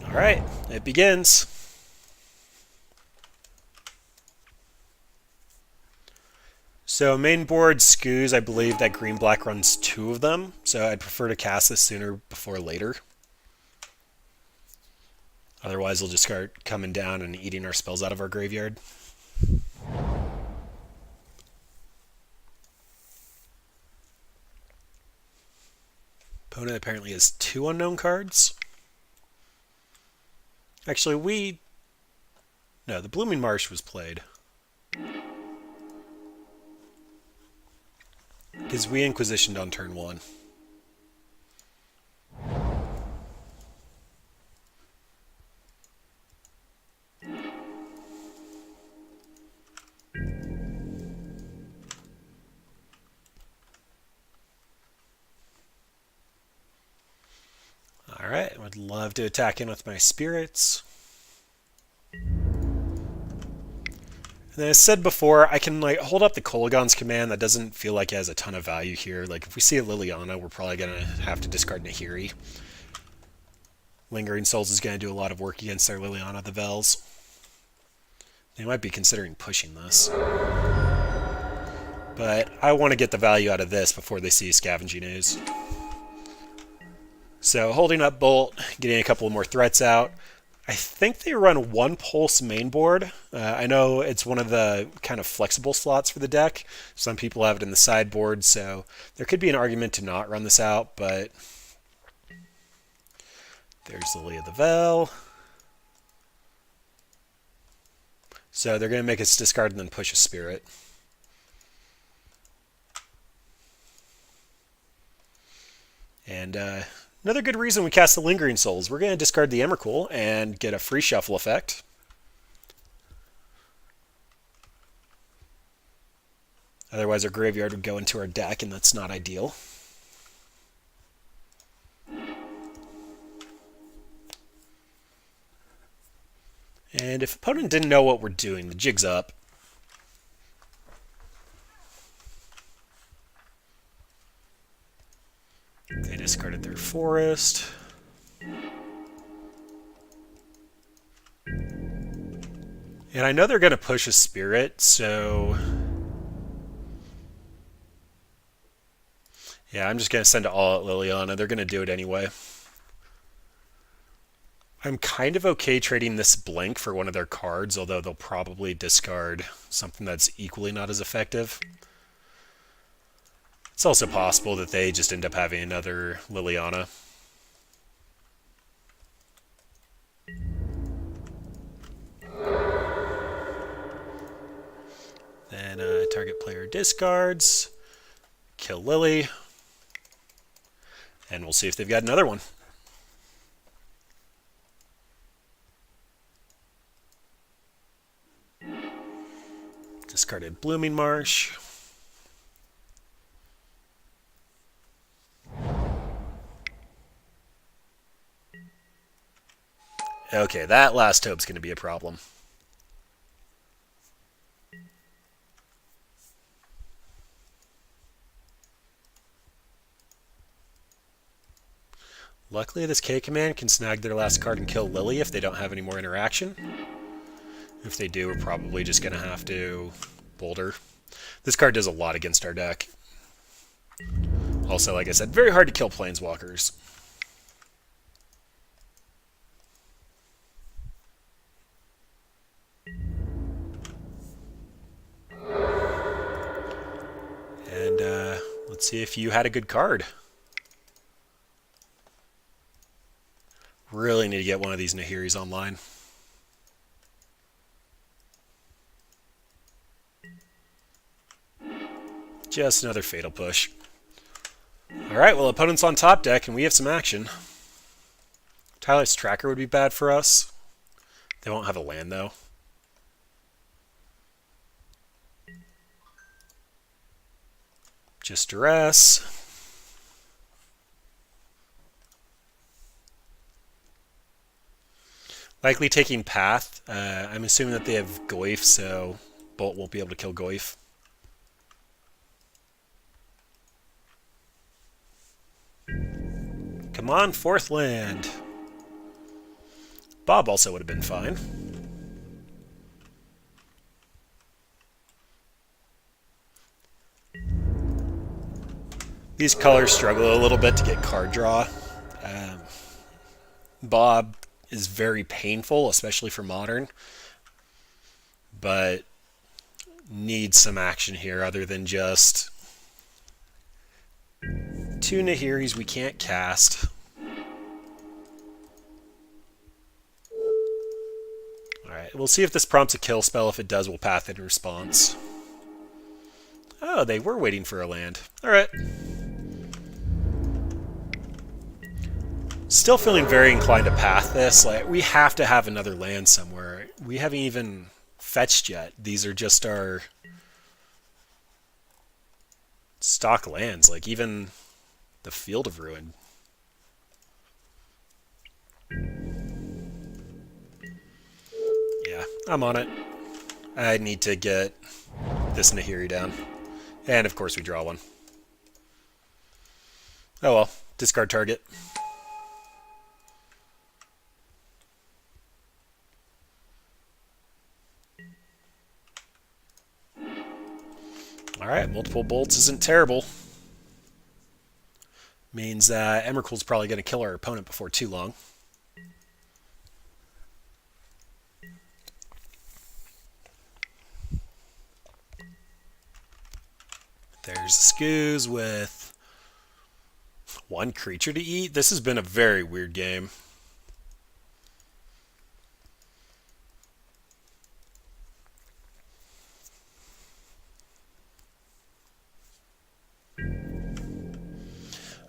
Alright, it begins. So main board skews, I believe that green-black runs 2 of them, so I'd prefer to cast this sooner before later. Otherwise they'll just start coming down and eating our spells out of our graveyard. Opponent apparently has 2 unknown cards. Actually, no, the Blooming Marsh was played. Because we Inquisitioned on turn 1. Alright, would love to attack in with my spirits. And as said before, I can hold up the Kolaghan's Command. That doesn't feel like it has a ton of value here. Like if we see a Liliana, we're probably going to have to discard Nahiri. Lingering Souls is going to do a lot of work against our Liliana the Vels. They might be considering pushing this. But I want to get the value out of this before they see Scavenging Ooze. So holding up Bolt, getting a couple more threats out. I think they run 1 Pulse main board. I know it's one of the kind of flexible slots for the deck. Some people have it in the sideboard, so there could be an argument to not run this out, but there's Lily of the Vel. So they're going to make us discard and then push a Spirit. And another good reason we cast the Lingering Souls. We're going to discard the Emrakul and get a free shuffle effect. Otherwise our graveyard would go into our deck, and that's not ideal. And if opponent didn't know what we're doing, the jig's up. They discarded their forest. And I know they're going to push a spirit, so yeah, I'm just going to send it all at Liliana. They're going to do it anyway. I'm kind of okay trading this blink for one of their cards, although they'll probably discard something that's equally not as effective. It's also possible that they just end up having another Liliana. Then target player discards, kill Lily, and we'll see if they've got another one. Discarded Blooming Marsh. Okay, that last hope's going to be a problem. Luckily, this K command can snag their last card and kill Lily if they don't have any more interaction. If they do, we're probably just going to have to Boulder. This card does a lot against our deck. Also, like I said, very hard to kill Planeswalkers. And let's see if you had a good card. Really need to get one of these Nahiris online. Just another Fatal Push. Alright, well, opponent's on top deck, and we have some action. Tyler's Tracker would be bad for us. They won't have a land, though. Just Duress. Likely taking Path. I'm assuming that they have Goyf, so Bolt won't be able to kill Goyf. Come on, fourth land. Bob also would have been fine. These colors struggle a little bit to get card draw. Bob is very painful, especially for Modern, but needs some action here other than just two Nahiris we can't cast. Alright, we'll see if this prompts a kill spell. If it does, we'll path in response. Oh, they were waiting for a land. Alright. Still feeling very inclined to path this. Like, we have to have another land somewhere. We haven't even fetched yet. These are just our stock lands. Like, even the Field of Ruin. Yeah, I'm on it. I need to get this Nahiri down. And, of course, we draw one. Oh well. Discard target. Alright, multiple bolts isn't terrible. Means Emrakul's probably going to kill our opponent before too long. There's Skoos with one creature to eat. This has been a very weird game.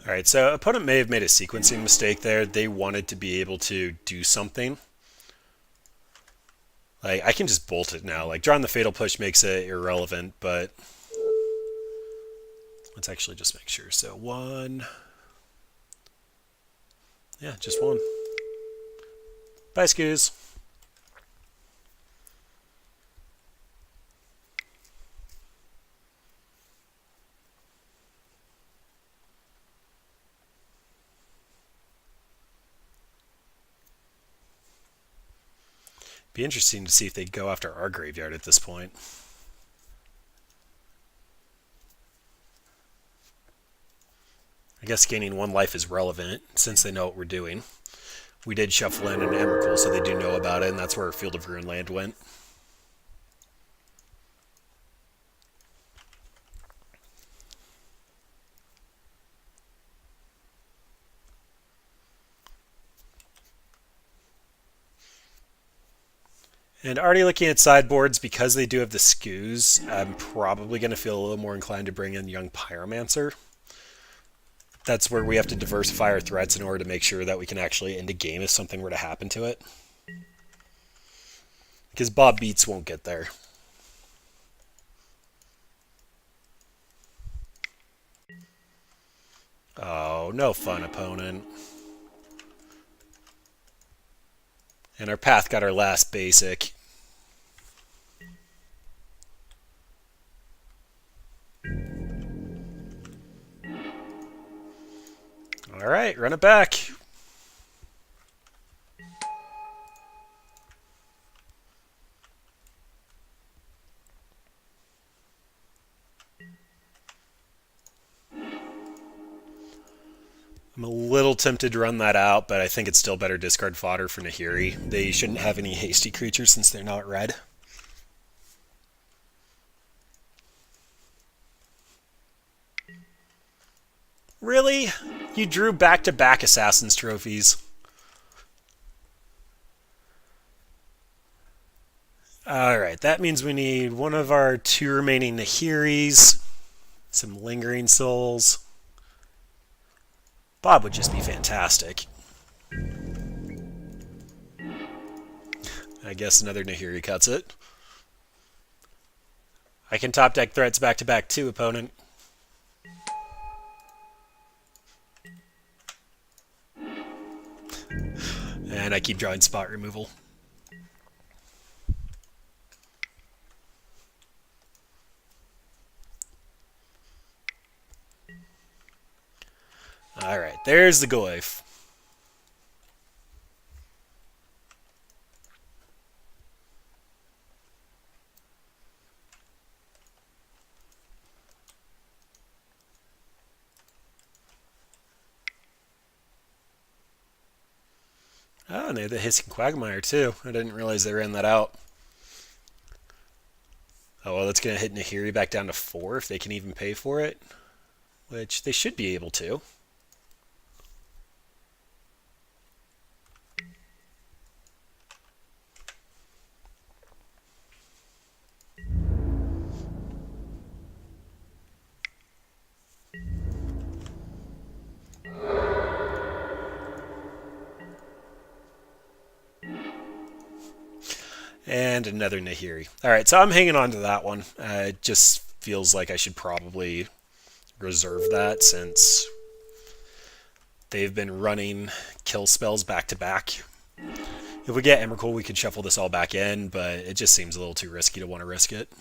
Alright, so opponent may have made a sequencing mistake there. They wanted to be able to do something. Like, I can just bolt it now. Like, drawing the Fatal Push makes it irrelevant, but let's actually just make sure. So, one. Yeah, just one. Bye, Skoos. Be interesting to see if they go after our graveyard at this point. I guess gaining 1 life is relevant since they know what we're doing. We did shuffle in an Emrakul, so they do know about it, and that's where our Field of Ruin land went. And already looking at sideboards, because they do have the skews, I'm probably going to feel a little more inclined to bring in Young Pyromancer. That's where we have to diversify our threats in order to make sure that we can actually end a game if something were to happen to it. Because Bob Beats won't get there. Oh, no fun, opponent. And our path got our last basic. Alright, run it back. I'm a little tempted to run that out, but I think it's still better discard fodder for Nahiri. They shouldn't have any hasty creatures since they're not red. Really? You drew back-to-back Assassin's Trophies. Alright, that means we need one of our 2 remaining Nahiris, some Lingering Souls. Bob would just be fantastic. I guess another Nahiri cuts it. I can top deck threats back-to-back too, opponent. And I keep drawing spot removal. Alright, there's the Goyf. Oh, and they have the Hissing Quagmire too. I didn't realize they ran that out. Oh, well, that's going to hit Nahiri back down to 4 if they can even pay for it. Which they should be able to. And another Nahiri. Alright, so I'm hanging on to that one. It just feels like I should probably reserve that since they've been running kill spells back to back. If we get Emrakul, we could shuffle this all back in, but it just seems a little too risky to want to risk it.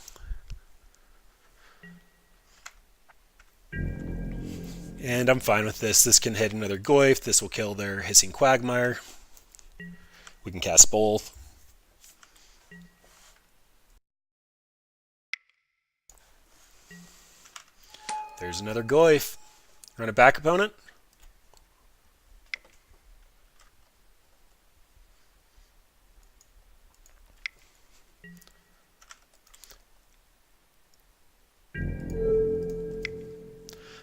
And I'm fine with this. This can hit another Goyf. This will kill their Hissing Quagmire. We can cast both. There's another Goyf. Run it back, opponent. I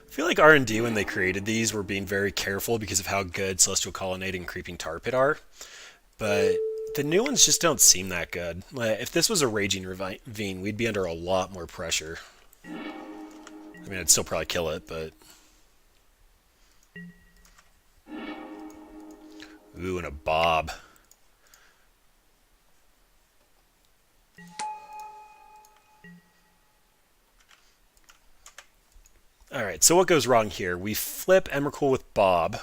feel like R&D, when they created these, were being very careful because of how good Celestial Colonnade and Creeping Tar Pit are. But the new ones just don't seem that good. If this was a Raging Ravine, we'd be under a lot more pressure. I mean, I'd still probably kill it, but... Ooh, and a Bob. Alright, so what goes wrong here? We flip Emrakul with Bob.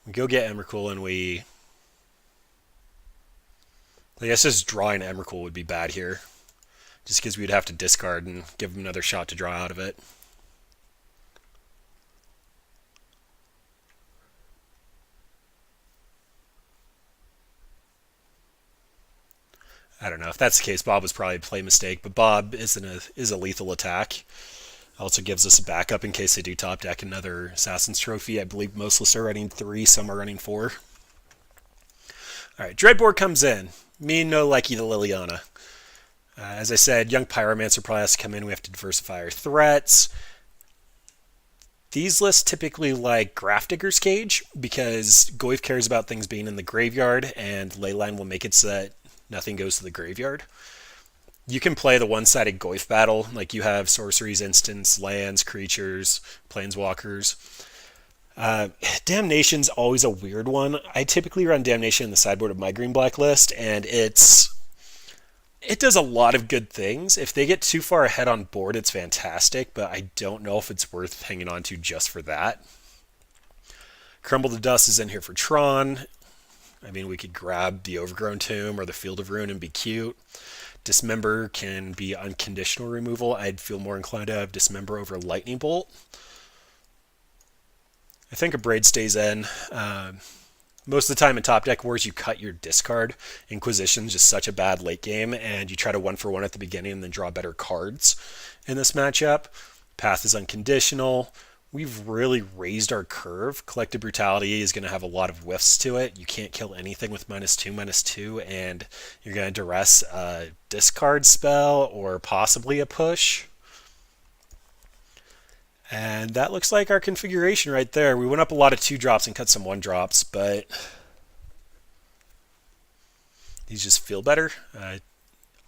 We go get Emrakul and we... I guess just drawing Emrakul would be bad here. Just because we'd have to discard and give him another shot to draw out of it. I don't know. If that's the case, Bob was probably a play mistake, but Bob is a lethal attack. Also gives us a backup in case they do top deck another Assassin's Trophy. I believe most lists are running 3, some are running 4. Alright, Dreadboard comes in. Me no likey to Liliana. As I said, Young Pyromancer probably has to come in. We have to diversify our threats. These lists typically like Grafdigger's Cage because Goyf cares about things being in the graveyard, and Leyline will make it so that nothing goes to the graveyard. You can play the one-sided Goyf battle, like you have sorceries, instants, lands, creatures, planeswalkers. Damnation's always a weird one. I typically run Damnation in the sideboard of my green-black list, and it does a lot of good things. If they get too far ahead on board, it's fantastic, but I don't know if it's worth hanging on to just for that. Crumble to Dust is in here for Tron. I mean, we could grab the Overgrown Tomb or the Field of Ruin and be cute. Dismember can be unconditional removal. I'd feel more inclined to have Dismember over Lightning Bolt. I think a Braid stays in. Most of the time in top deck wars, you cut your discard. Inquisition's just such a bad late game, and you try to 1-for-1 at the beginning and then draw better cards in this matchup. Path is unconditional. We've really raised our curve. Collective Brutality is going to have a lot of whiffs to it. You can't kill anything with -2/-2, and you're going to duress a discard spell or possibly a push. And that looks like our configuration right there. We went up a lot of 2-drops and cut some 1-drops, but these just feel better.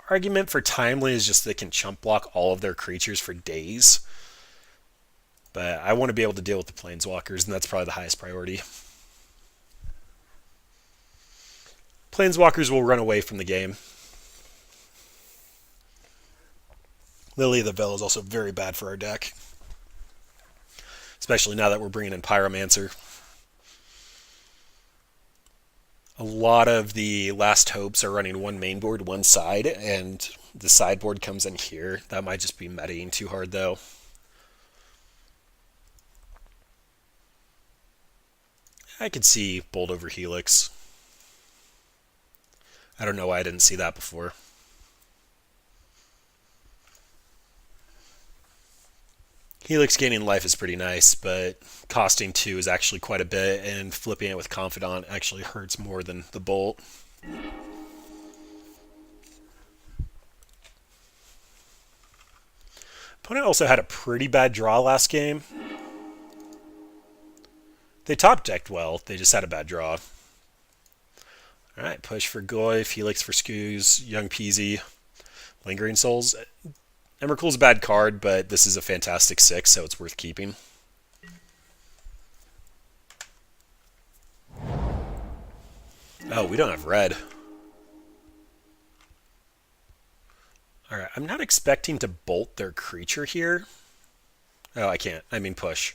Argument for Timely is just they can chump block all of their creatures for days. But I want to be able to deal with the Planeswalkers, and that's probably the highest priority. Planeswalkers will run away from the game. Lily of the Veil is also very bad for our deck. Especially now that we're bringing in Pyromancer. A lot of the Last Hopes are running one main board, one side, and the sideboard comes in here. That might just be metaing too hard, though. I could see Bolt over Helix. I don't know why I didn't see that before. Helix gaining life is pretty nice, but costing 2 is actually quite a bit, and flipping it with Confidant actually hurts more than the Bolt. Opponent also had a pretty bad draw last game. They top decked well, they just had a bad draw. Alright, push for Goyf, Helix for Scoos, Young Peasy, Lingering Souls. Emrakul's a bad card, but this is a fantastic 6, so it's worth keeping. Oh, we don't have red. Alright, I'm not expecting to bolt their creature here. Oh, I can't. I mean push.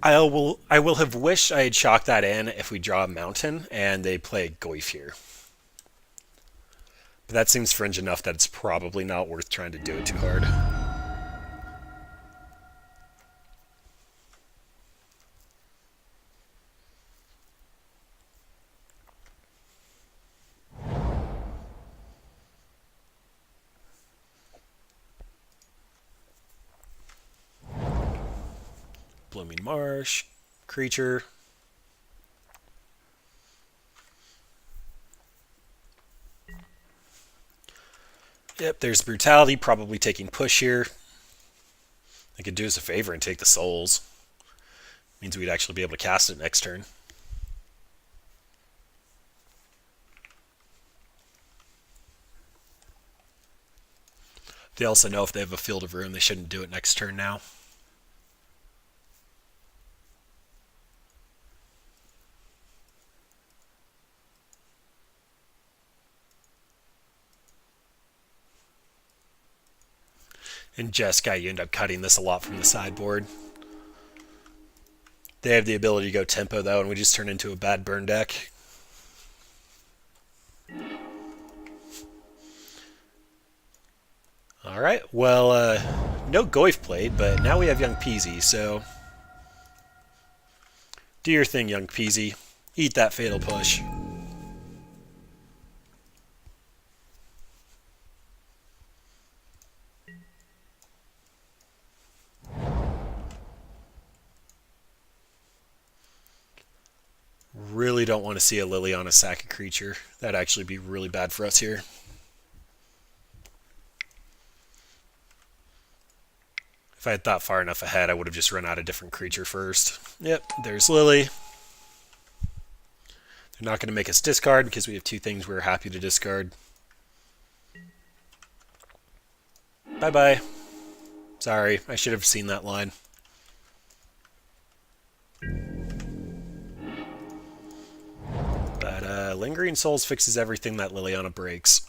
I will have wished I had chalked that in if we draw a mountain and they play Goyf here. But that seems fringe enough that it's probably not worth trying to do it too hard. Blooming Marsh, creature. Yep, there's Brutality, probably taking push here. I could do us a favor and take the souls. Means we'd actually be able to cast it next turn. They also know if they have a Field of Ruin, they shouldn't do it next turn now. In Jeskai, you end up cutting this a lot from the sideboard. They have the ability to go tempo, though, and we just turn into a bad burn deck. Alright, well, no Goyf played, but now we have Young Peasy, so do your thing, Young Peasy. Eat that fatal push. Really don't want to see a Liliana sack a creature. That'd actually be really bad for us here. If I had thought far enough ahead, I would have just run out a different creature first. Yep, there's Lily. They're not going to make us discard because we have two things we're happy to discard. Bye-bye. Sorry, I should have seen that line. But Lingering Souls fixes everything that Liliana breaks.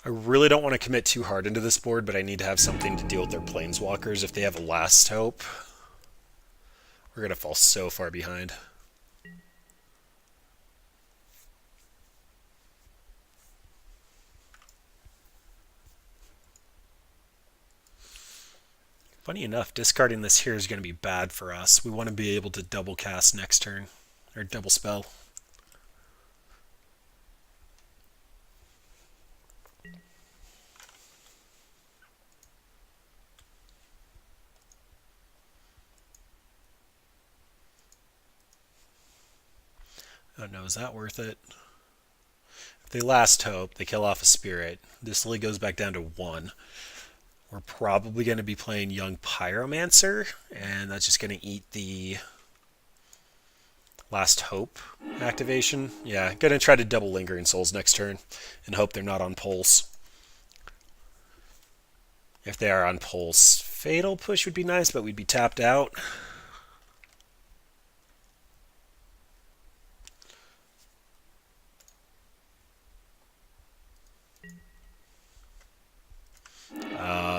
I really don't want to commit too hard into this board, but I need to have something to deal with their planeswalkers. If they have a Last Hope, we're going to fall so far behind. Funny enough, discarding this here is going to be bad for us. We want to be able to double cast next turn, or double spell. Oh no, is that worth it? If they Last Hope, they kill off a Spirit. This Lily goes back down to 1. We're probably going to be playing Young Pyromancer, and that's just going to eat the Last Hope activation. Yeah, going to try to double Lingering Souls next turn and hope they're not on Pulse. If they are on Pulse, Fatal Push would be nice, but we'd be tapped out.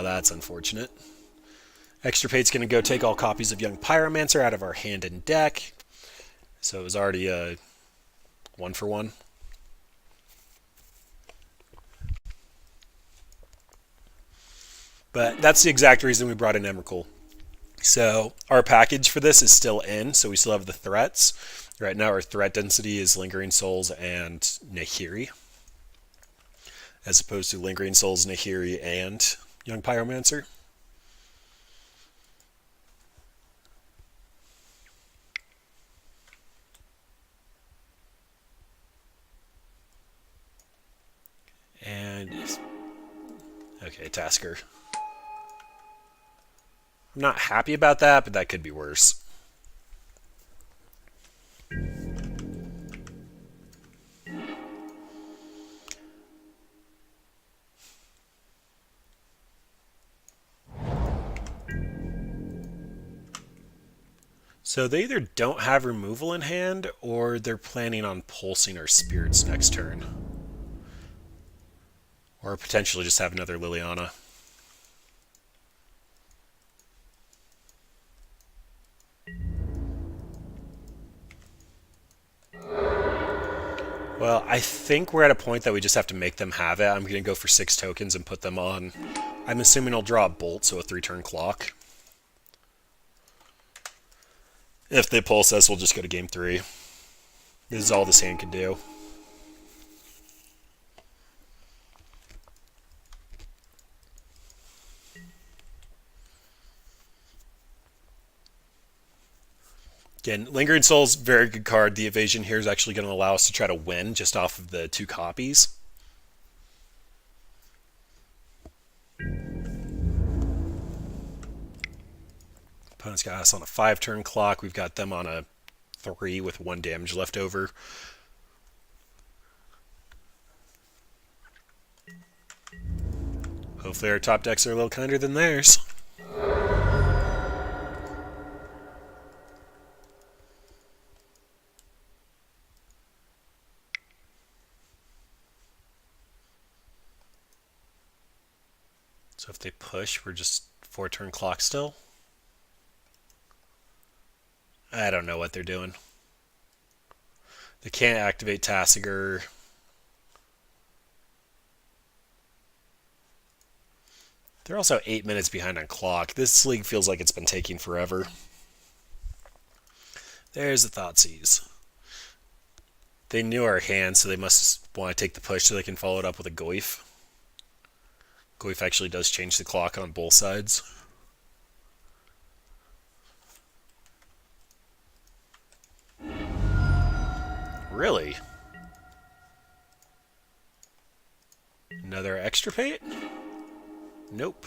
That's unfortunate. Extirpate's going to go take all copies of Young Pyromancer out of our hand and deck. So it was already a 1-for-1. But that's the exact reason we brought in Emrakul. So our package for this is still in, so we still have the threats. Right now our threat density is Lingering Souls and Nahiri, as opposed to Lingering Souls, Nahiri, and Young Pyromancer. And okay, Tasker. I'm not happy about that, but that could be worse. So they either don't have removal in hand, or they're planning on pulsing our spirits next turn. Or potentially just have another Liliana. Well, I think we're at a point that we just have to make them have it. I'm going to go for 6 tokens and put them on. I'm assuming I'll draw a Bolt, so a 3-turn clock. If they pulse us, we'll just go to game 3. This is all this hand can do. Again, Lingering Souls, very good card. The evasion here is actually going to allow us to try to win just off of the 2 copies. Opponent's got us on a 5-turn clock. We've got them on a 3 with 1 damage left over. Hopefully our top decks are a little kinder than theirs. So if they push, we're just 4-turn clock still. I don't know what they're doing. They can't activate Tasigur. They're also 8 minutes behind on clock. This league feels like it's been taking forever. There's the Thoughtseize. They knew our hand, so they must want to take the push so they can follow it up with a Goif. Goif actually does change the clock on both sides. Really? Another extirpate? Nope.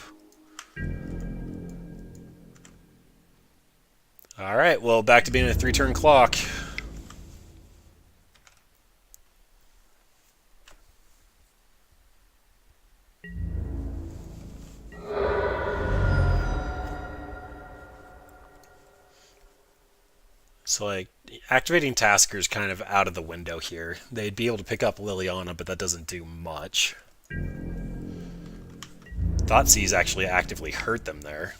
Alright, well, back to being a 3-turn clock. So, like, activating Tasker is kind of out of the window here. They'd be able to pick up Liliana, but that doesn't do much. Thoughtseize actually actively hurt them there.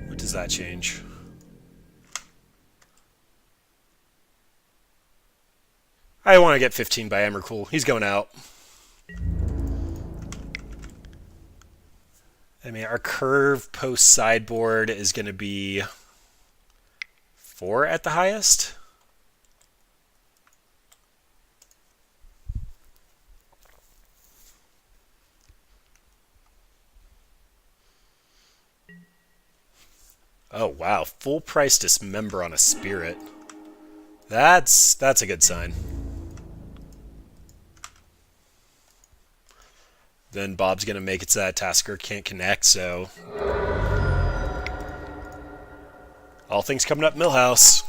What does that change? I want to get 15 by Emrakul. He's going out. I mean, our curve post sideboard is going to be 4 at the highest. Oh, wow. Full price Dismember on a Spirit. That's a good sign. Then Bob's going to make it so that Tasker can't connect, so... all things coming up Millhouse.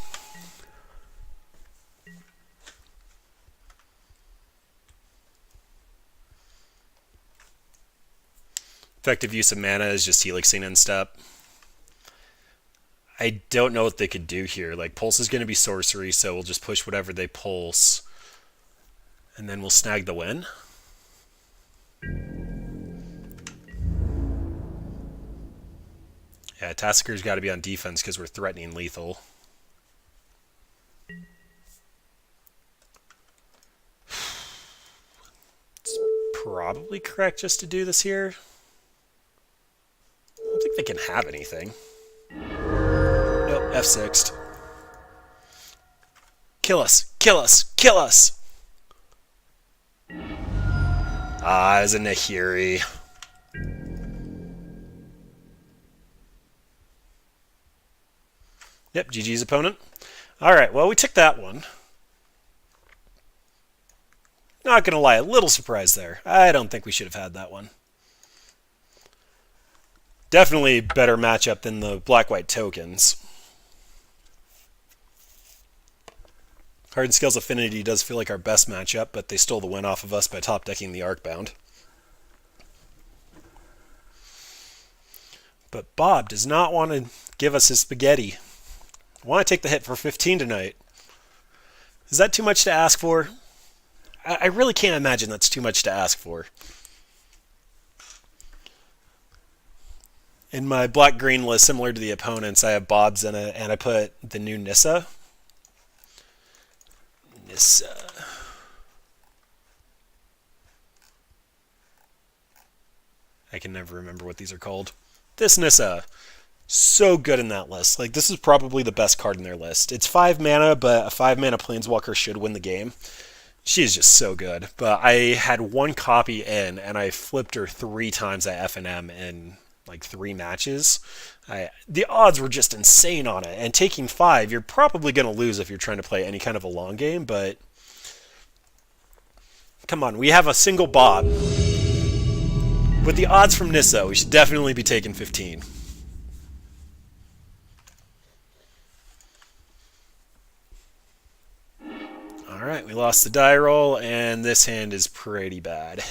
Effective use of mana is just helixing in step. I don't know what they could do here. Like, Pulse is going to be sorcery, so we'll just push whatever they pulse. And then we'll snag the win. Yeah, Tasker's got to be on defense because we're threatening lethal. It's probably correct just to do this here. I don't think they can have anything. Nope, F6'd. Kill us! Kill us! Kill us! Ah, it was a Nahiri. Yep, GG's opponent. Alright, well, we took that one. Not gonna lie, a little surprised there. I don't think we should have had that one. Definitely better matchup than the black-white tokens. Hardened Scales Affinity does feel like our best matchup, but they stole the win off of us by top-decking the Arcbound. But Bob does not want to give us his spaghetti. I want to take the hit for 15 tonight. Is that too much to ask for? I really can't imagine that's too much to ask for. In my black-green list, similar to the opponents, I have Bob's in it, and I put the new Nissa. Nissa. I can never remember what these are called. This Nissa. So good in that list. Like, this is probably the best card in their list. It's 5 mana, but a 5 mana Planeswalker should win the game. She is just so good. But I had one copy in, and I flipped her 3 times at FNM in like 3 matches. The odds were just insane on it. And taking 5, you're probably going to lose if you're trying to play any kind of a long game, but come on, we have a single Bob. With the odds from Nissa, we should definitely be taking 15. Alright, we lost the die roll, and this hand is pretty bad.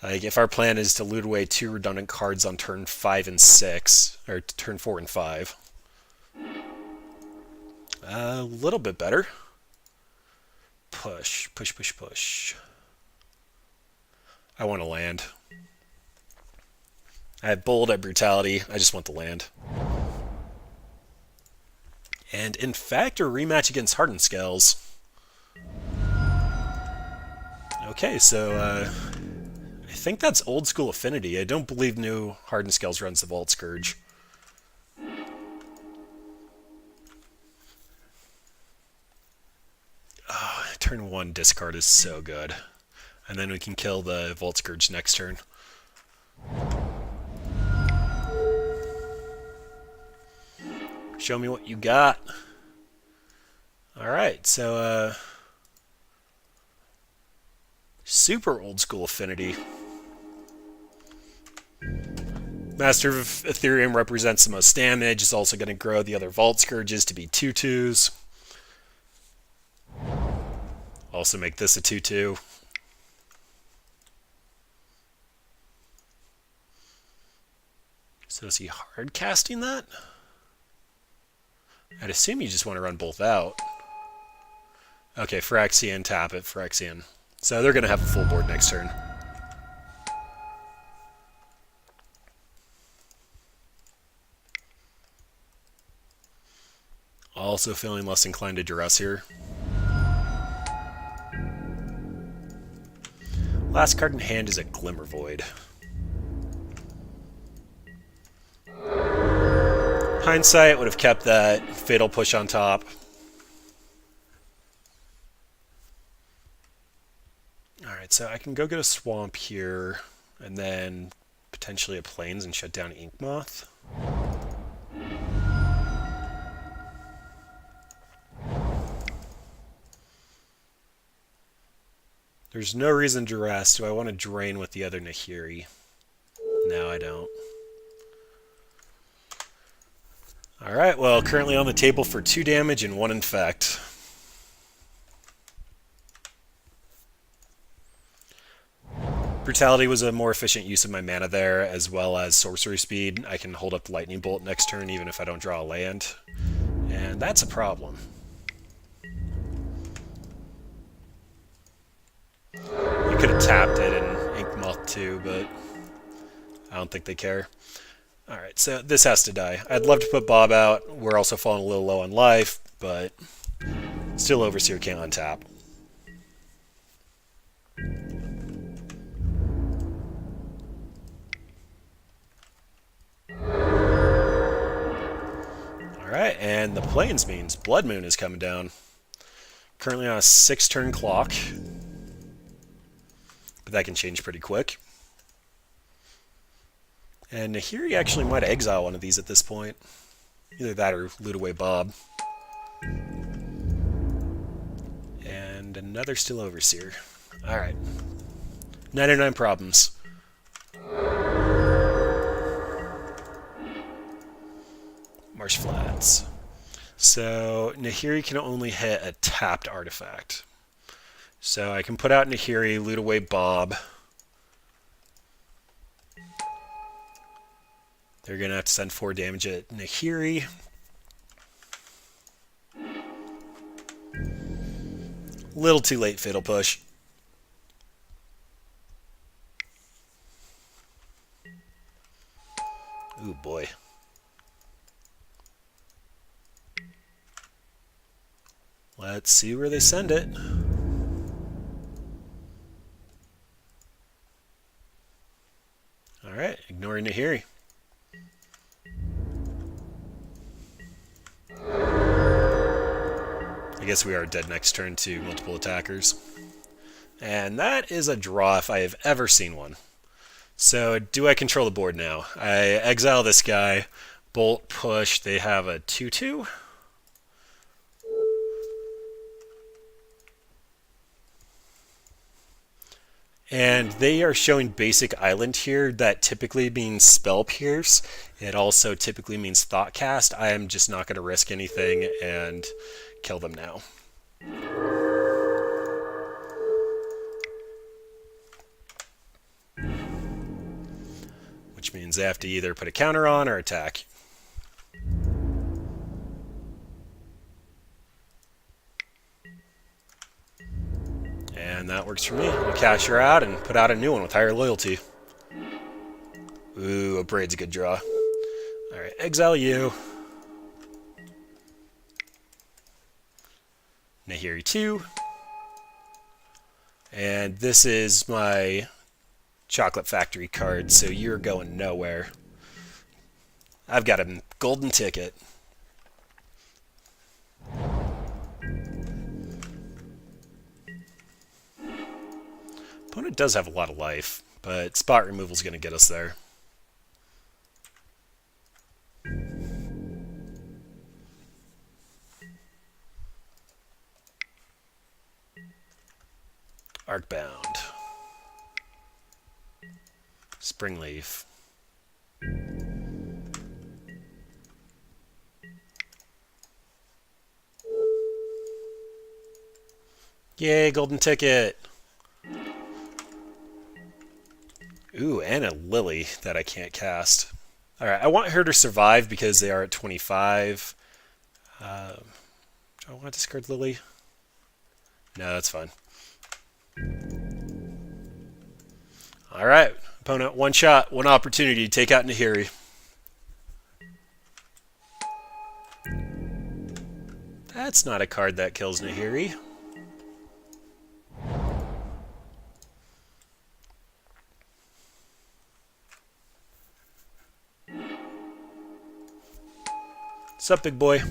Like, if our plan is to loot away 2 redundant cards on turn 5 and 6, or turn 4 and 5. A little bit better. Push, push, push, push. I want to land. I have bold, I have brutality. I just want the land. And in fact, a rematch against Hardened Scales. Okay, so I think that's old school affinity. I don't believe new Hardened Scales runs the Vault Scourge. Oh, turn 1 discard is so good. And then we can kill the Vault Scourge next turn. Show me what you got. Alright, so super old school affinity. Master of Ethereum represents the most damage. Is also going to grow the other Vault Scourges to be 2/2s. Also make this a 2/2. So is he hard casting that? I'd assume you just want to run both out. Okay, Phyrexian, tap it, Phyrexian. So they're going to have a full board next turn. Also feeling less inclined to duress here. Last card in hand is a Glimmer Void. Hindsight would have kept that Fatal Push on top. Alright, so I can go get a Swamp here, and then potentially a Plains and shut down Inkmoth. There's no reason to rest. Do I want to drain with the other Nahiri? No, I don't. Alright, well, currently on the table for 2 damage and 1 infect. Brutality was a more efficient use of my mana there, as well as sorcery speed. I can hold up Lightning Bolt next turn even if I don't draw a land. And that's a problem. You could have tapped it in Inkmoth too, but I don't think they care. Alright, so this has to die. I'd love to put Bob out. We're also falling a little low on life, but still Overseer can't untap. Alright, and the Plains means Blood Moon is coming down. Currently on a 6-turn clock. But that can change pretty quick. And Nahiri actually might exile one of these at this point. Either that or loot away Bob. And another still Overseer. Alright. 99 problems. Marsh Flats. So Nahiri can only hit a tapped artifact. So I can put out Nahiri, loot away Bob. They're going to have to send 4 damage at Nahiri. Little too late, Fatal Push. Ooh, boy. Let's see where they send it. Alright, ignoring Nahiri. I guess we are dead next turn to multiple attackers. And that is a draw if I have ever seen one. So do I control the board now? I exile this guy, Bolt Push, they have a 2/2. And they are showing basic island here. That typically means Spell Pierce. It also typically means Thought Cast. I am just not going to risk anything and kill them now. Which means they have to either put a counter on or attack. And that works for me. I'll cash her out and put out a new one with higher loyalty. Ooh, a braid's a good draw. Alright, exile you. Nahiri 2. And this is my Chocolate Factory card, so you're going nowhere. I've got a golden ticket. Opponent does have a lot of life, but spot removal is going to get us there. Arcbound. Springleaf. Yay, golden ticket! Ooh, and a Lily that I can't cast. Alright, I want her to survive because they are at 25. Do I want to discard Lily? No, that's fine. Alright, opponent, one shot, one opportunity to take out Nahiri. That's not a card that kills Nahiri. What's up, big boy?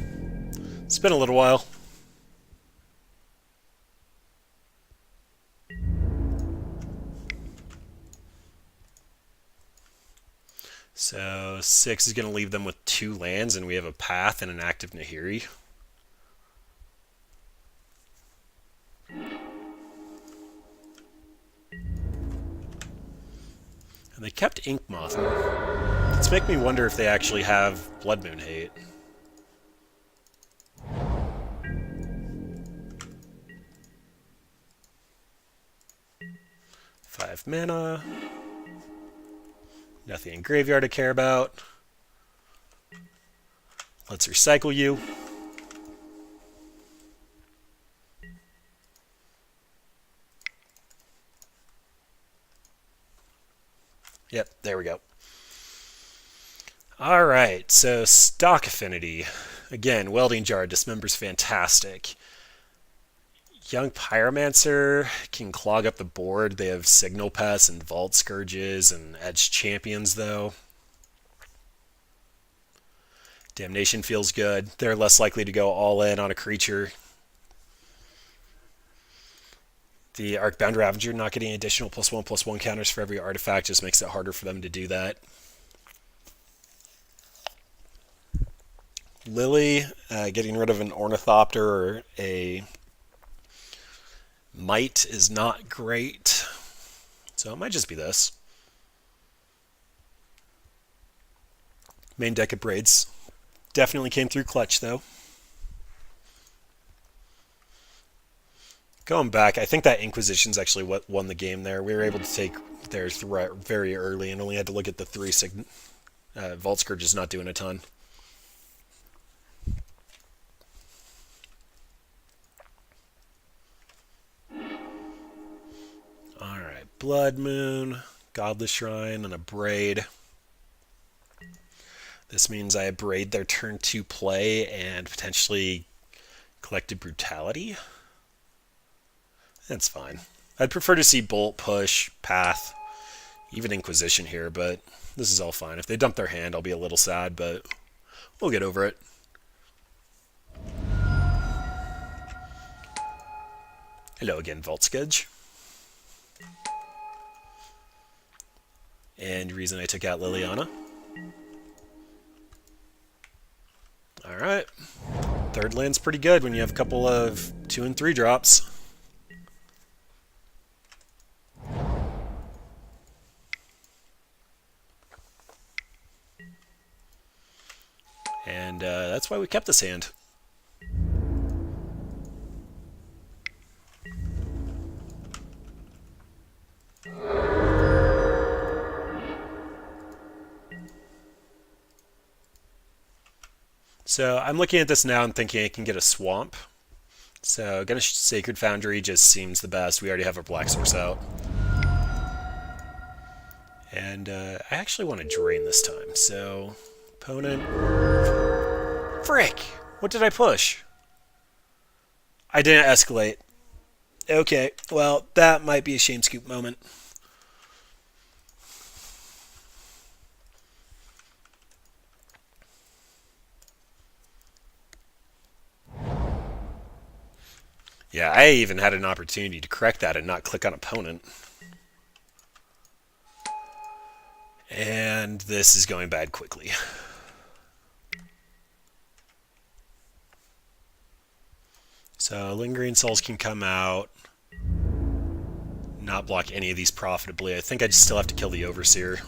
It's been a little while. So 6 is going to leave them with 2 lands, and we have a path and an active Nahiri. And they kept Inkmoth. It's making me wonder if they actually have Blood Moon Hate. Five mana. Nothing in graveyard to care about. Let's recycle you. Yep, there we go. Alright, so stock affinity. Again, Welding Jar dismembers fantastic. Young Pyromancer can clog up the board. They have Signal Pests and Vault Scourges and Edge Champions, though. Damnation feels good. They're less likely to go all in on a creature. The Arcbound Ravager not getting additional +1/+1 counters for every artifact just makes it harder for them to do that. Lily, getting rid of an Ornithopter or a Might is not great. So it might just be this. Main deck of Braids. Definitely came through clutch, though. Going back, I think that Inquisition's actually what won the game there. We were able to take theirs very early and only had to look at the 3 Vault Scourge is not doing a ton. Alright, Blood Moon, Godless Shrine, and a Braid. This means I braid their turn 2 play and potentially Collected Brutality. That's fine. I'd prefer to see Bolt, Push, Path, even Inquisition here, but this is all fine. If they dump their hand, I'll be a little sad, but we'll get over it. Hello again, Vault Scourge. And reason I took out Liliana. Alright. Third land's pretty good when you have a couple of 2 and 3 drops. And that's why we kept this hand. So I'm looking at this now and thinking I can get a swamp. So Ganesh Sacred Foundry just seems the best. We already have our Black Source out. And I actually want to drain this time. So, opponent. Frick! What did I push? I didn't escalate. Okay, well, that might be a shame scoop moment. Yeah, I even had an opportunity to correct that and not click on opponent. And this is going bad quickly. So Lingering Souls can come out. Not block any of these profitably. I think I just still have to kill the Overseer.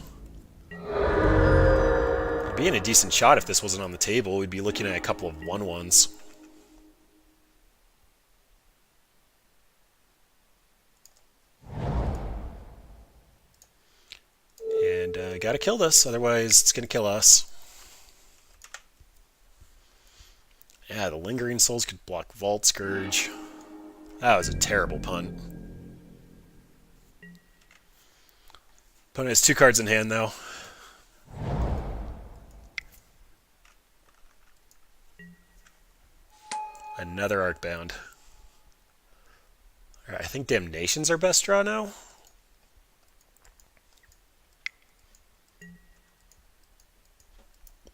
It'd be in a decent shot if this wasn't on the table. We'd be looking at a couple of 1-1s. And gotta kill this, otherwise it's gonna kill us. Yeah, the Lingering Souls could block Vault Scourge. That was a terrible punt. Opponent has 2 cards in hand, though. Another Arcbound. Alright, I think Damnation's our best draw now.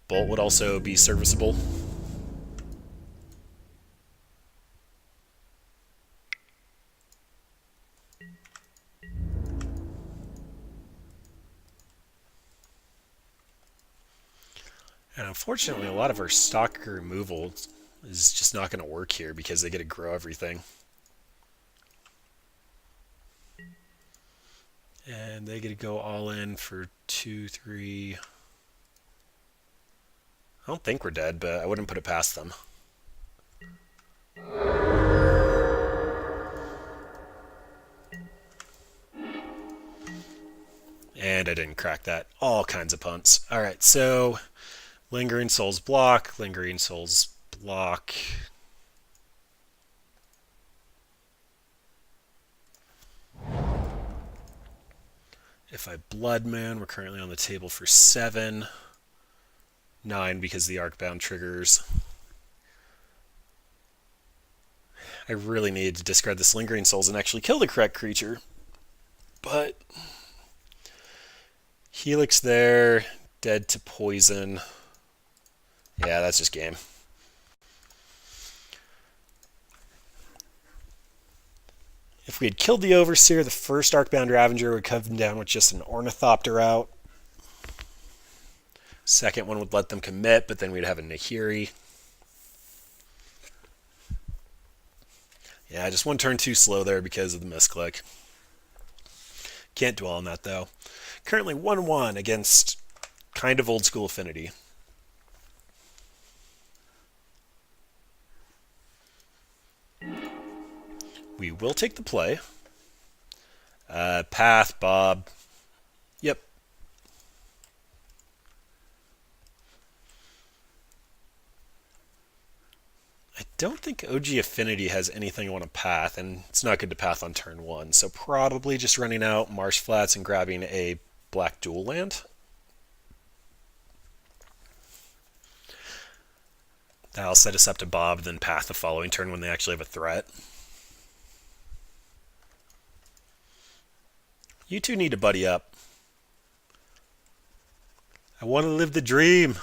Bolt would also be serviceable. And unfortunately, a lot of our stock removal is just not going to work here because they get to grow everything. And they get to go all in for 2, 3... I don't think we're dead, but I wouldn't put it past them. And I didn't crack that. All kinds of punts. Alright, so Lingering Souls block, Lingering Souls block. If I Blood Moon, we're currently on the table for 7. 9 because the Arcbound triggers. I really need to discard this Lingering Souls and actually kill the correct creature. But Helix there, dead to poison. Yeah, that's just game. If we had killed the Overseer, the first Arcbound Ravager would come down with just an Ornithopter out. Second one would let them commit, but then we'd have a Nahiri. Yeah, just one turn too slow there because of the misclick. Can't dwell on that, though. Currently 1-1 against kind of old school Affinity. We will take the play. Path, Bob. Yep. I don't think OG Affinity has anything I want to path, and it's not good to path on turn 1, so probably just running out Marsh Flats and grabbing a black dual land. That'll set us up to Bob, then path the following turn when they actually have a threat. You two need to buddy up. I want to live the dream.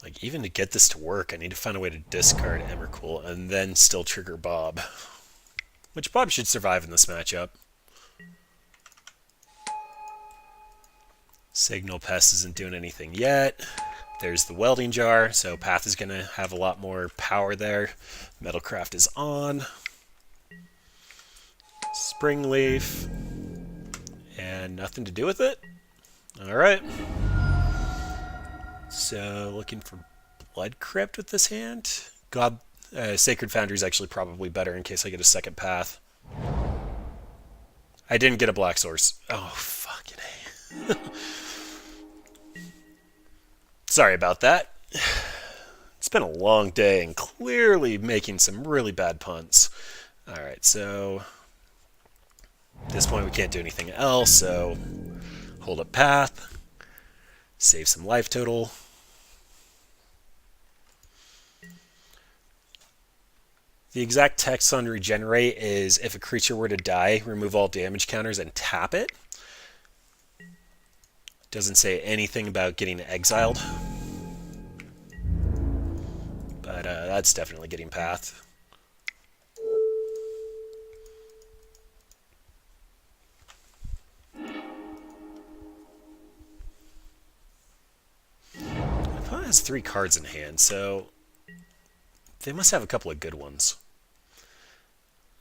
Like, even to get this to work, I need to find a way to discard Emrakul and then still trigger Bob. Which Bob should survive in this matchup. Signal Pest isn't doing anything yet. There's the Welding Jar, so Path is going to have a lot more power there. Metalcraft is on. Spring Leaf. And nothing to do with it? Alright. So, looking for Blood Crypt with this hand. Sacred Foundry is actually probably better in case I get a second path. I didn't get a black source. Oh, fucking A. Sorry about that. It's been a long day and clearly making some really bad punts. Alright, so at this point we can't do anything else, so hold up path, save some life total. The exact text on regenerate is if a creature were to die, remove all damage counters and tap it. Doesn't say anything about getting exiled. But that's definitely getting path. My opponent has 3 cards in hand, so they must have a couple of good ones.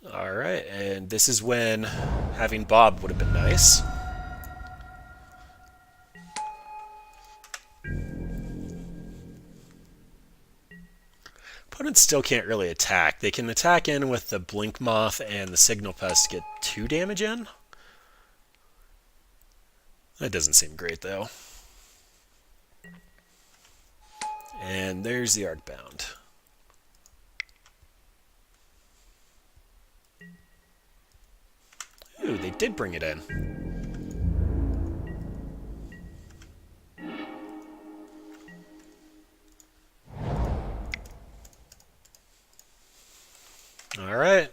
Alright, and this is when having Bob would have been nice. Opponents still can't really attack. They can attack in with the Blink Moth and the Signal Pest to get 2 damage in. That doesn't seem great, though. And there's the Arcbound. Ooh, they did bring it in. Alright.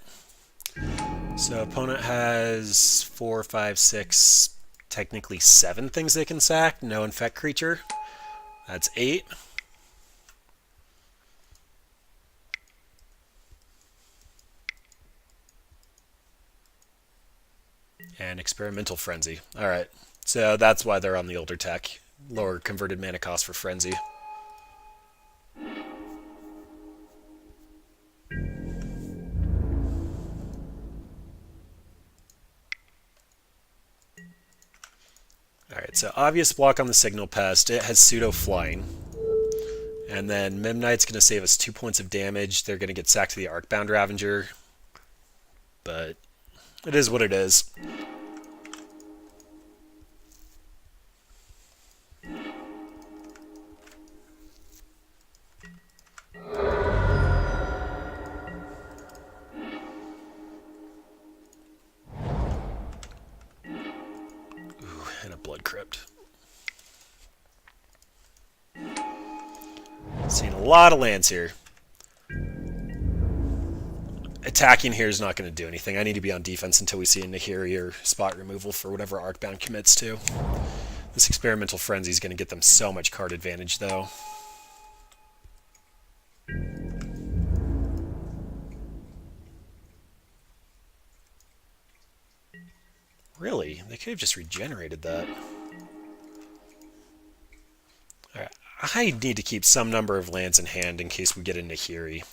So opponent has 4, 5, 6, technically 7 things they can sack. No infect creature. That's 8. And Experimental Frenzy. Alright. So that's why they're on the older tech. Lower converted mana cost for Frenzy. Alright, so obvious block on the Signal Pest. It has pseudo flying. And then Memnite's going to save us 2 points of damage. They're going to get sacked to the Arcbound Ravager. But it is what it is. And a Blood Crypt. Seeing a lot of lands here. Attacking here is not going to do anything. I need to be on defense until we see a Nahiri or spot removal for whatever Arcbound commits to. This Experimental Frenzy is going to get them so much card advantage, though. Really? They could have just regenerated that. Alright, I need to keep some number of lands in hand in case we get a Nahiri.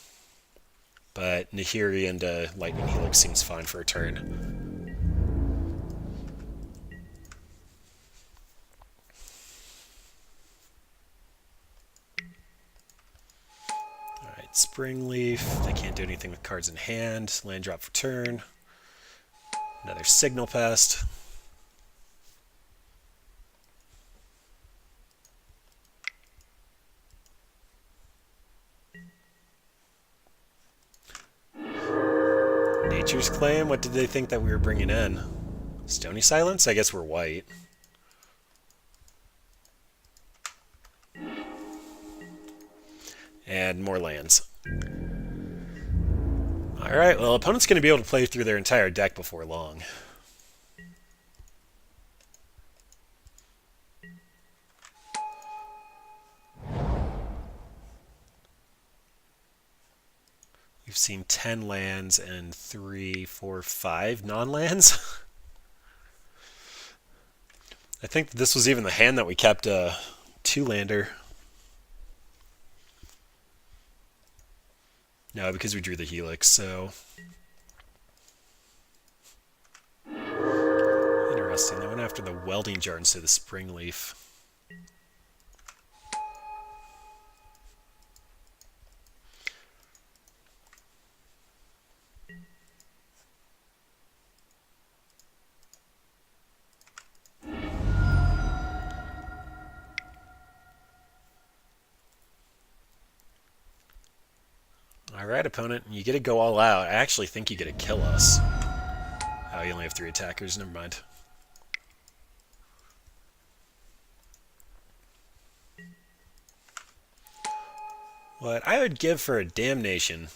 But Nahiri and Lightning Helix seems fine for a turn. Alright, Springleaf. They can't do anything with cards in hand. Land drop for turn. Another Signal Pest. Nature's Claim? What did they think that we were bringing in? Stony Silence? I guess we're white. And more lands. Alright, well, opponent's going to be able to play through their entire deck before long. We've seen 10 lands and 3, 4, 5 non-lands. I think this was even the hand that we kept a 2-lander. No, because we drew the Helix, so... Interesting, they went after the Welding Jar instead of the Springleaf. Alright, opponent, you get to go all out. I actually think you get to kill us. Oh, you only have 3 attackers, never mind. What I would give for a damnation.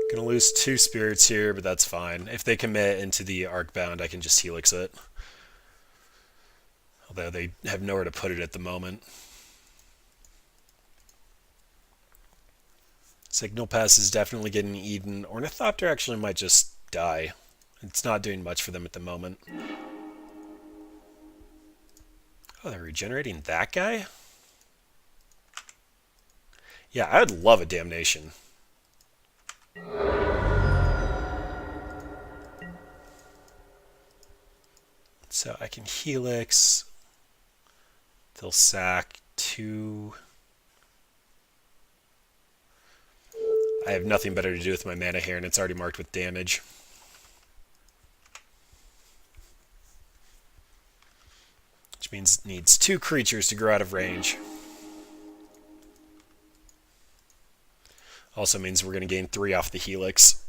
Gonna lose 2 spirits here, but that's fine. If they commit into the Arcbound, I can just Helix it. Although they have nowhere to put it at the moment. Signal Pass is definitely getting eaten. Ornithopter actually might just die. It's not doing much for them at the moment. Oh, they're regenerating that guy? Yeah, I would love a damnation. So I can Helix. They'll sack 2. I have nothing better to do with my mana here, and it's already marked with damage. Which means it needs 2 creatures to grow out of range. Also means we're going to gain 3 off the Helix.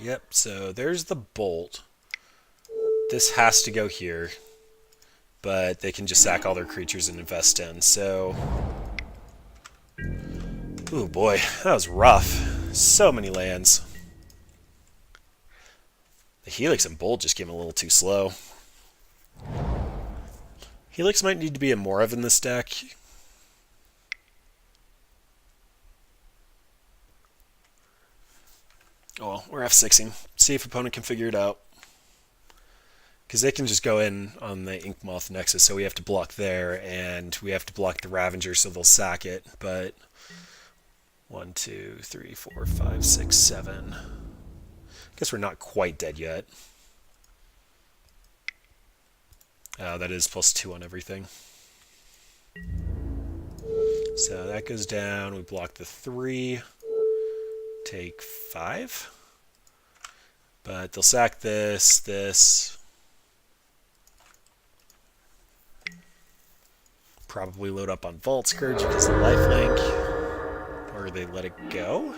Yep, so there's the Bolt. This has to go here. But they can just sack all their creatures and invest in, so... Ooh, boy, that was rough. So many lands. The Helix and Bolt just came a little too slow. Helix might need to be a more of in this deck. Oh well, we're F6ing. See if opponent can figure it out. Because they can just go in on the Inkmoth Nexus, so we have to block there, and we have to block the Ravager, so they'll sack it. But 1, 2, 3, 4, 5, 6, 7. Guess we're not quite dead yet. That is +2 on everything. So that goes down. We block the 3. Take 5. But they'll sack this, this. Probably load up on Vault Scourge because of lifelink. Or they let it go.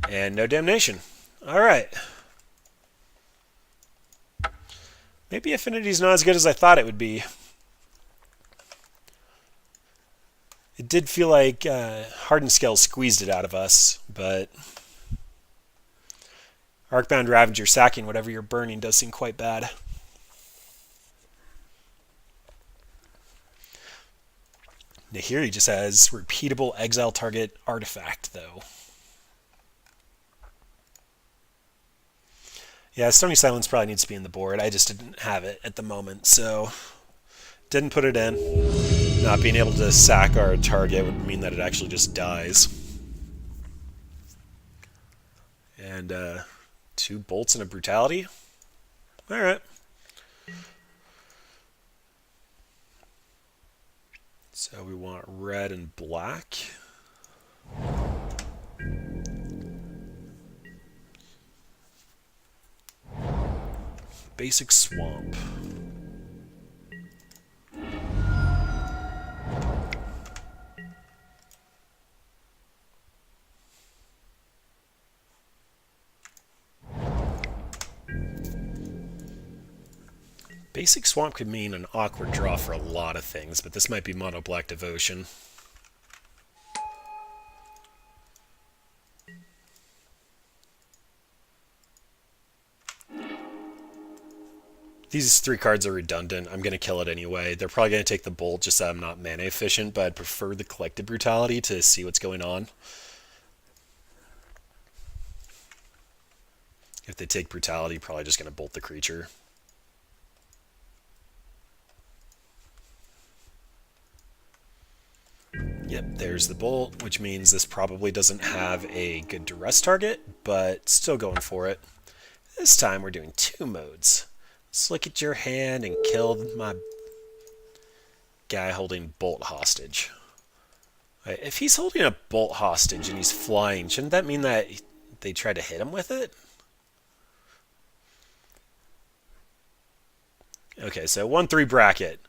And no damnation. Alright. Maybe Affinity's not as good as I thought it would be. It did feel like Hardened Scale squeezed it out of us, but Arcbound Ravager sacking whatever you're burning does seem quite bad. Nahiri just has repeatable exile target artifact, though. Yeah, Stony Silence probably needs to be in the board. I just didn't have it at the moment, so didn't put it in. Not being able to sack our target would mean that it actually just dies. And 2 bolts and a brutality. Alright. So we want red and black. Basic swamp. Basic swamp could mean an awkward draw for a lot of things, but this might be mono black devotion. These 3 cards are redundant. I'm going to kill it anyway. They're probably going to take the Bolt just so I'm not mana efficient, but I'd prefer the Collected Brutality to see what's going on. If they take Brutality, probably just going to Bolt the creature. Yep, there's the Bolt, which means this probably doesn't have a good duress target, but still going for it. This time we're doing 2 modes. Let's look at your hand and kill my guy holding Bolt hostage. Right, if he's holding a Bolt hostage and he's flying, shouldn't that mean that they tried to hit him with it? Okay, so 1-3 bracket.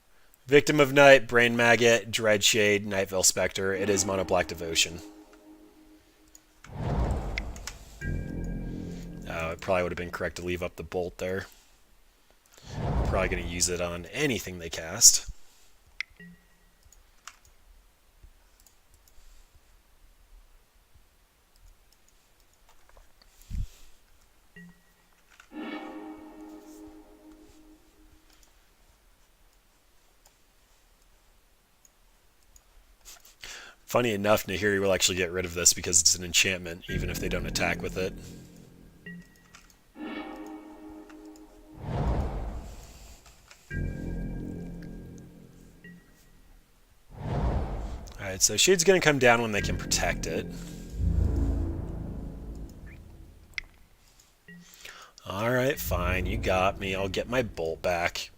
Victim of Night, Brain Maggot, Dreadshade, Nightveil Spectre. It is Mono Black Devotion. Oh, it probably would have been correct to leave up the Bolt there. Probably going to use it on anything they cast. Funny enough, Nahiri will actually get rid of this because it's an enchantment, even if they don't attack with it. Alright, so Shade's going to come down when they can protect it. Alright, fine, you got me. I'll get my Bolt back.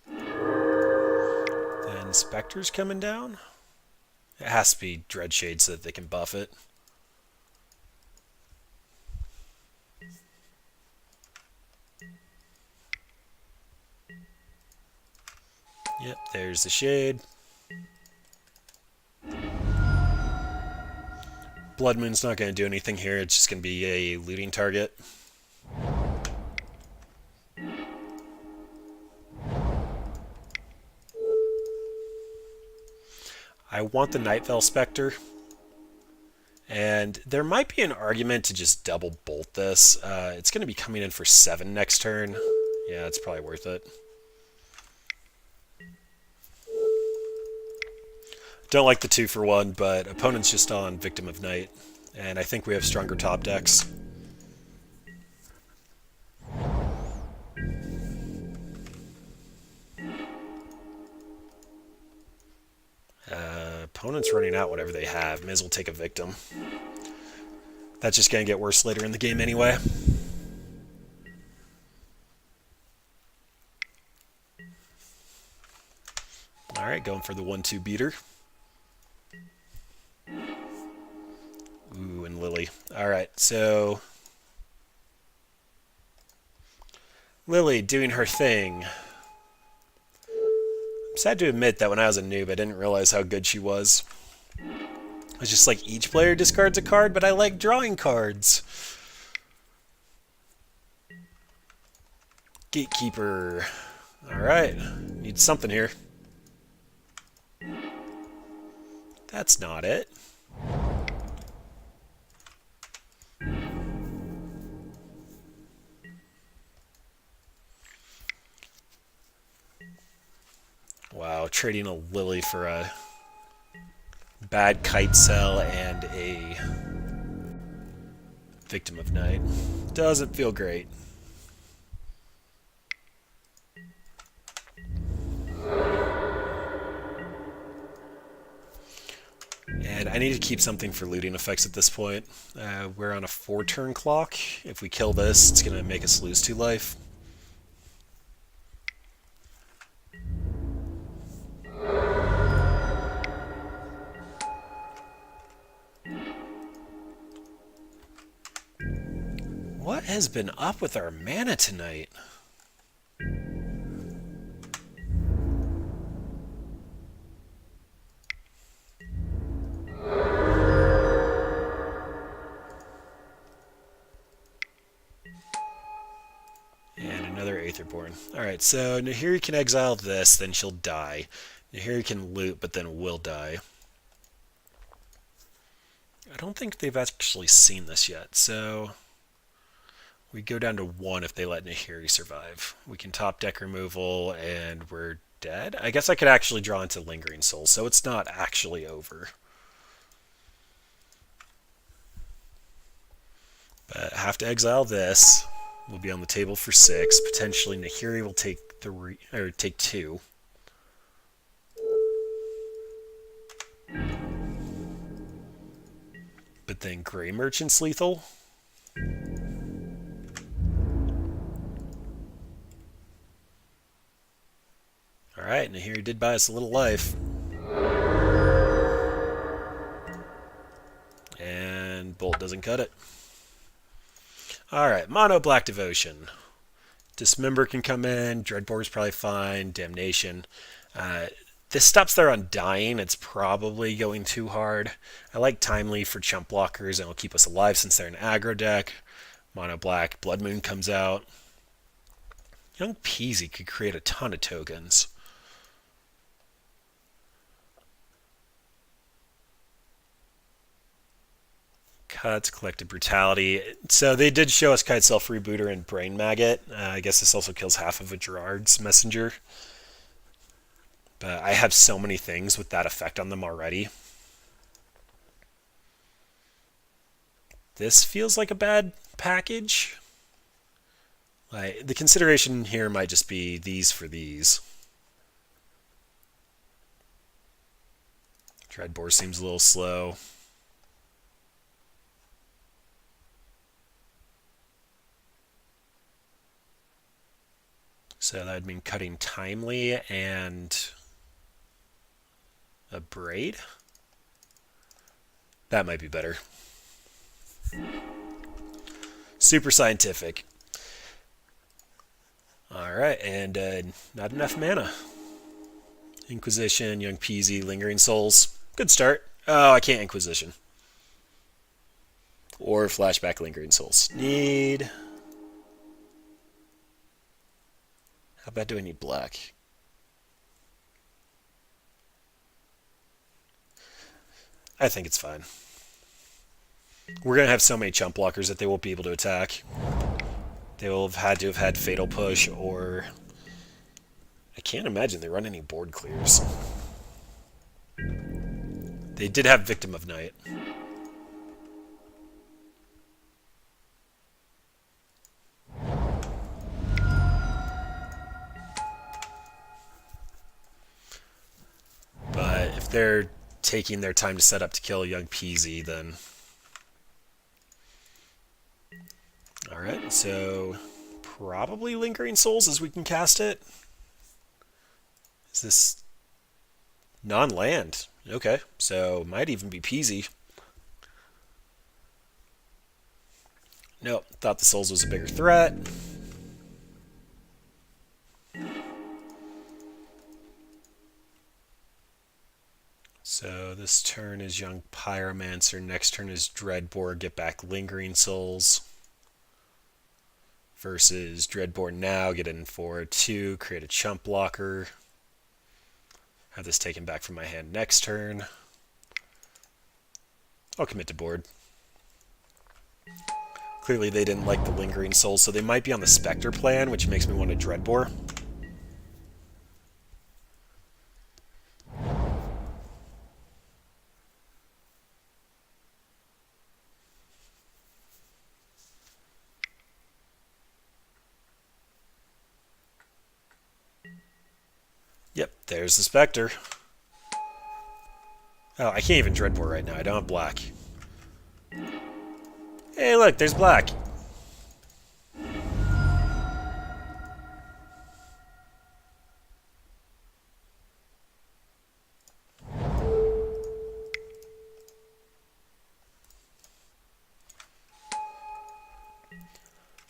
Then Spectre's coming down? It has to be Dreadshade so that they can buff it. Yep, there's the Shade. Blood Moon's not going to do anything here. It's just going to be a looting target. I want the Nightveil Spectre. And there might be an argument to just double bolt this. It's going to be coming in for 7 next turn. Yeah, it's probably worth it. Don't like the 2-for-1, but opponent's just on Victim of Night. And I think we have stronger top decks. Opponent's running out whatever they have. May as well take a Victim. That's just going to get worse later in the game anyway. Alright, going for the 1-2 beater. Ooh, and Lily. Alright, so Lily doing her thing. I'm sad to admit that when I was a noob, I didn't realize how good she was. It's just like each player discards a card, but I like drawing cards. Gatekeeper. Alright, need something here. That's not it. Wow, trading a Lily for a bad Kite Cell and a Victim of Night. Doesn't feel great. And I need to keep something for looting effects at this point. We're on a 4-turn clock. If we kill this, it's going to make us lose 2 life. What has been up with our mana tonight? And another Aetherborn. Alright, so Nahiri can exile this, then she'll die. Nahiri can loot, but then will die. I don't think they've actually seen this yet, so we go down to 1 if they let Nahiri survive. We can top deck removal, and we're dead? I guess I could actually draw into Lingering Soul, so it's not actually over. But I have to exile this. We'll be on the table for 6. Potentially Nahiri will take 2. But then Grey Merchant's lethal. Alright, and here he did buy us a little life. And Bolt doesn't cut it. Alright, Mono Black Devotion. Dismember can come in. Dreadbore's probably fine. Damnation. This stops there on dying. It's probably going too hard. I like Timely for chump blockers, and it'll keep us alive since they're an aggro deck. Mono Black. Blood Moon comes out. Young Peasy could create a ton of tokens. Cuts, Collective Brutality. So they did show us Kite Self Rebooter and Brain Maggot. I guess this also kills half of a Gerard's Messenger. But I have so many things with that effect on them already. This feels like a bad package. Like, the consideration here might just be these for these. Dreadbore seems a little slow. So that would mean cutting Timely and a Braid. That might be better. Super scientific. Alright, and not enough mana. Inquisition, Young Peasy, Lingering Souls. Good start. Oh, I can't Inquisition. Or Flashback Lingering Souls. Need... How bad do I need black? I think it's fine. We're going to have so many chump blockers that they won't be able to attack. They will have had Fatal Push, or... I can't imagine they run any board clears. They did have Victim of Night. But if they're taking their time to set up to kill Young Peasy, then... Alright, so probably Lingering Souls as we can cast it. Is this non-land? Okay, so might even be Peasy. Nope, thought the Souls was a bigger threat. So this turn is Young Pyromancer, next turn is Dreadbore, get back Lingering Souls. Versus Dreadbore now, get in for 2, create a chump blocker. Have this taken back from my hand next turn. I'll commit to board. Clearly they didn't like the Lingering Souls, so they might be on the Spectre plan, which makes me want a Dreadbore. Yep, there's the Spectre. Oh, I can't even Dreadbore right now. I don't have black. Hey, look, there's black.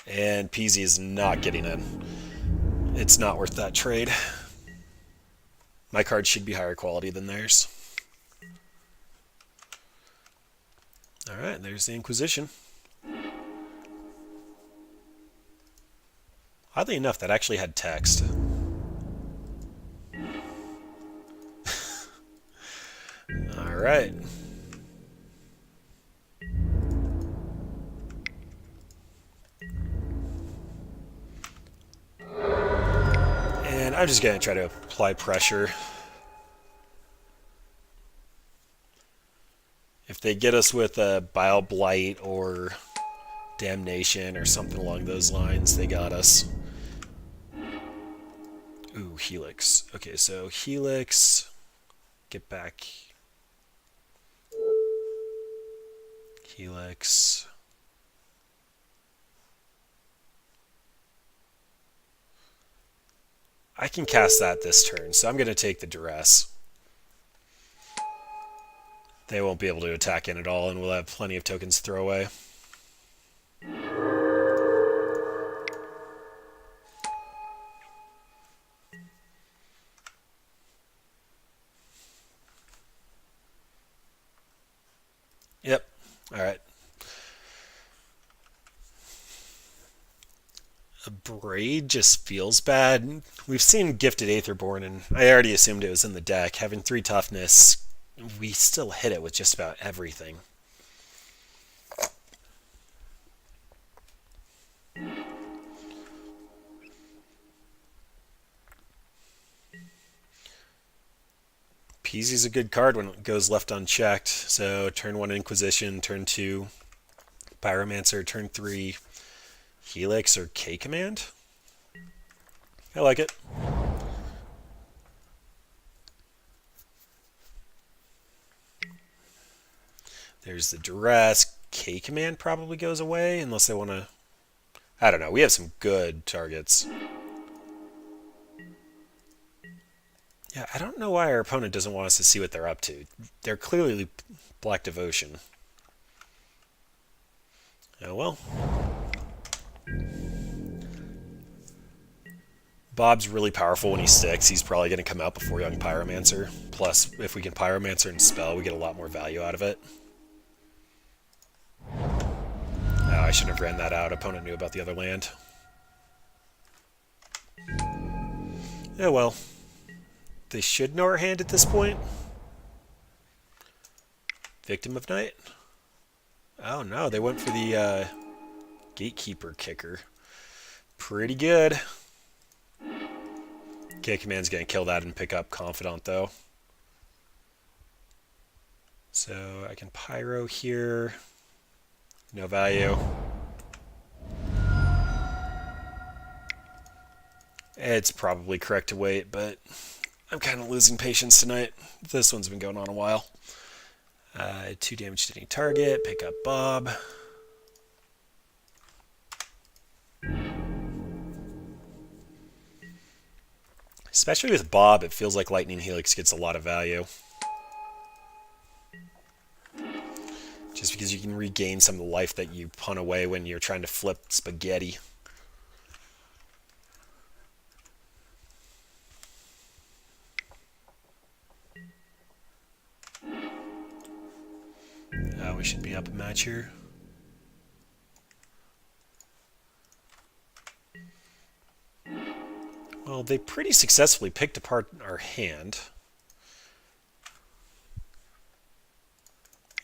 And Peasy is not getting in. It's not worth that trade. My cards should be higher quality than theirs. Alright, there's the Inquisition. Oddly enough, that actually had text. Alright. And I'm just going to try to apply pressure. If they get us with a Bile Blight or Damnation or something along those lines, they got us. Ooh, Helix. Okay, so Helix. Get back. Helix. I can cast that this turn, so I'm going to take the duress. They won't be able to attack in at all, and we'll have plenty of tokens to throw away. Yep. Alright. A braid just feels bad. We've seen Gifted Aetherborn, and I already assumed it was in the deck. Having 3 toughness, we still hit it with just about everything. Peasy's a good card when it goes left unchecked. So turn 1 Inquisition, turn 2 Pyromancer, turn 3 Helix or K-Command. I like it. There's the Duress. K-Command probably goes away unless they want to... I don't know. We have some good targets. Yeah, I don't know why our opponent doesn't want us to see what they're up to. They're clearly Black Devotion. Oh well. Bob's really powerful when he sticks. He's probably going to come out before Young Pyromancer. Plus, if we can Pyromancer and Spell, we get a lot more value out of it. Oh, I shouldn't have ran that out. Opponent knew about the other land. Oh well. They should know our hand at this point. Victim of Night? Oh no, they went for the Gatekeeper kicker. Pretty good. K-Command's going to kill that and pick up Confidant, though. So I can Pyro here. No value. It's probably correct to wait, but I'm kind of losing patience tonight. This one's been going on a while. 2 damage to any target. Pick up Bob. Especially with Bob, it feels like Lightning Helix gets a lot of value. Just because you can regain some of the life that you punt away when you're trying to flip spaghetti. We should be up a match here. Well, they pretty successfully picked apart our hand.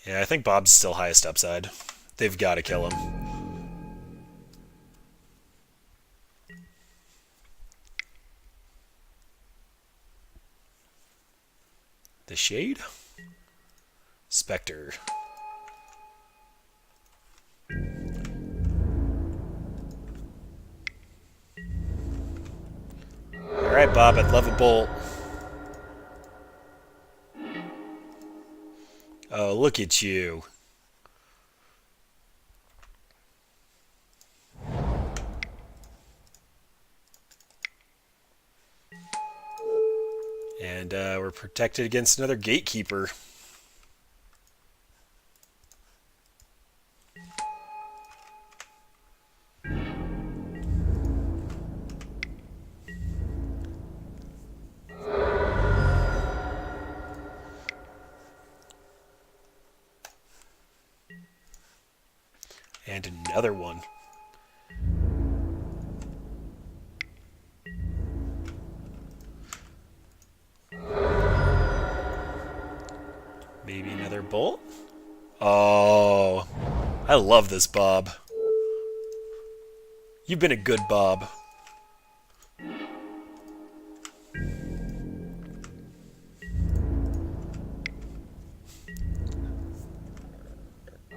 Yeah, I think Bob's still highest upside. They've got to kill him. The Shade? Spectre. Alright, Bob, I'd love a bolt. Oh, look at you. And we're protected against another Gatekeeper. And another one. Maybe another bolt? Oh, I love this Bob. You've been a good Bob.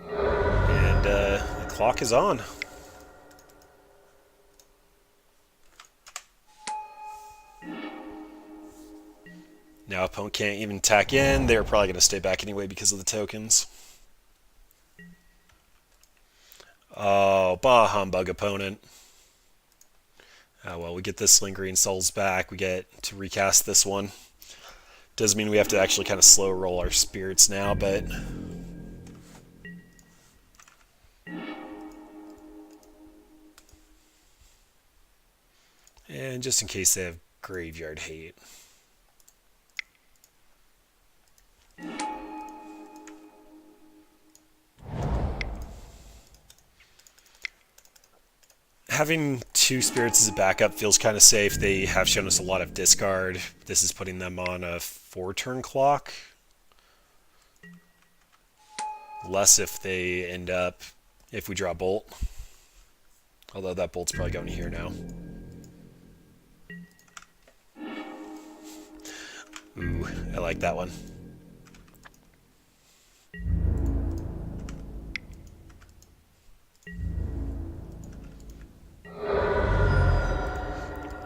And the clock is on. Now opponent can't even tack in. They're probably going to stay back anyway because of the tokens. Oh, bah humbug opponent. Well, we get this Lingering Souls back. We get to recast this one. Does mean we have to actually kind of slow roll our spirits now, but... And just in case they have Graveyard Hate. Having 2 spirits as a backup feels kind of safe. They have shown us a lot of discard. This is putting them on a 4-turn clock. Less if they end up, if we draw Bolt. Although that Bolt's probably going here now. Ooh, I like that one.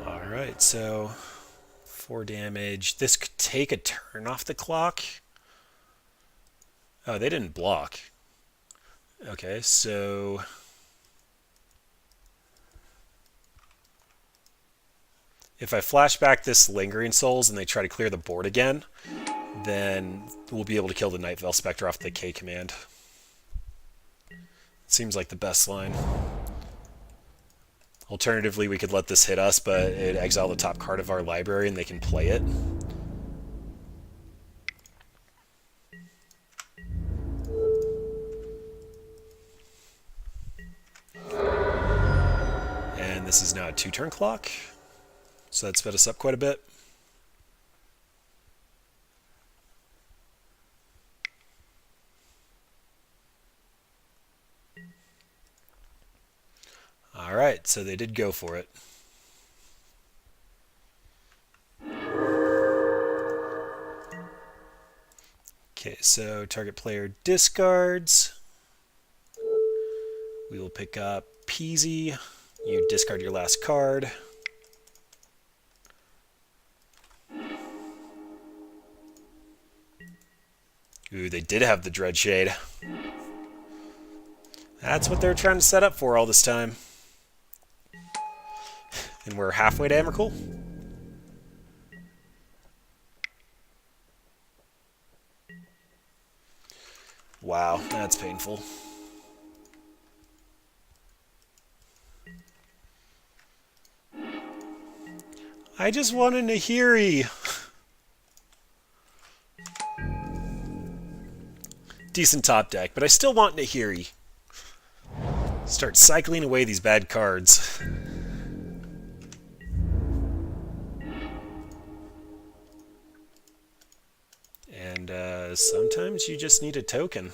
Alright, so 4 damage. This could take a turn off the clock. Oh, they didn't block. Okay, so... if I flash back this Lingering Souls and they try to clear the board again, then we'll be able to kill the Night Veil Spectre off the K command. Seems like the best line. Alternatively, we could let this hit us, but it'd exile the top card of our library and they can play it. And this is now a 2-turn clock. So that sped us up quite a bit. Alright, so they did go for it. Okay, so target player discards. We will pick up Peasy. You discard your last card. Ooh, they did have the Dreadshade. That's what they're trying to set up for all this time. And we're halfway to Emrakul. Wow, that's painful. I just want a Nahiri. Decent top deck, but I still want Nahiri. Start cycling away these bad cards. And sometimes you just need a token.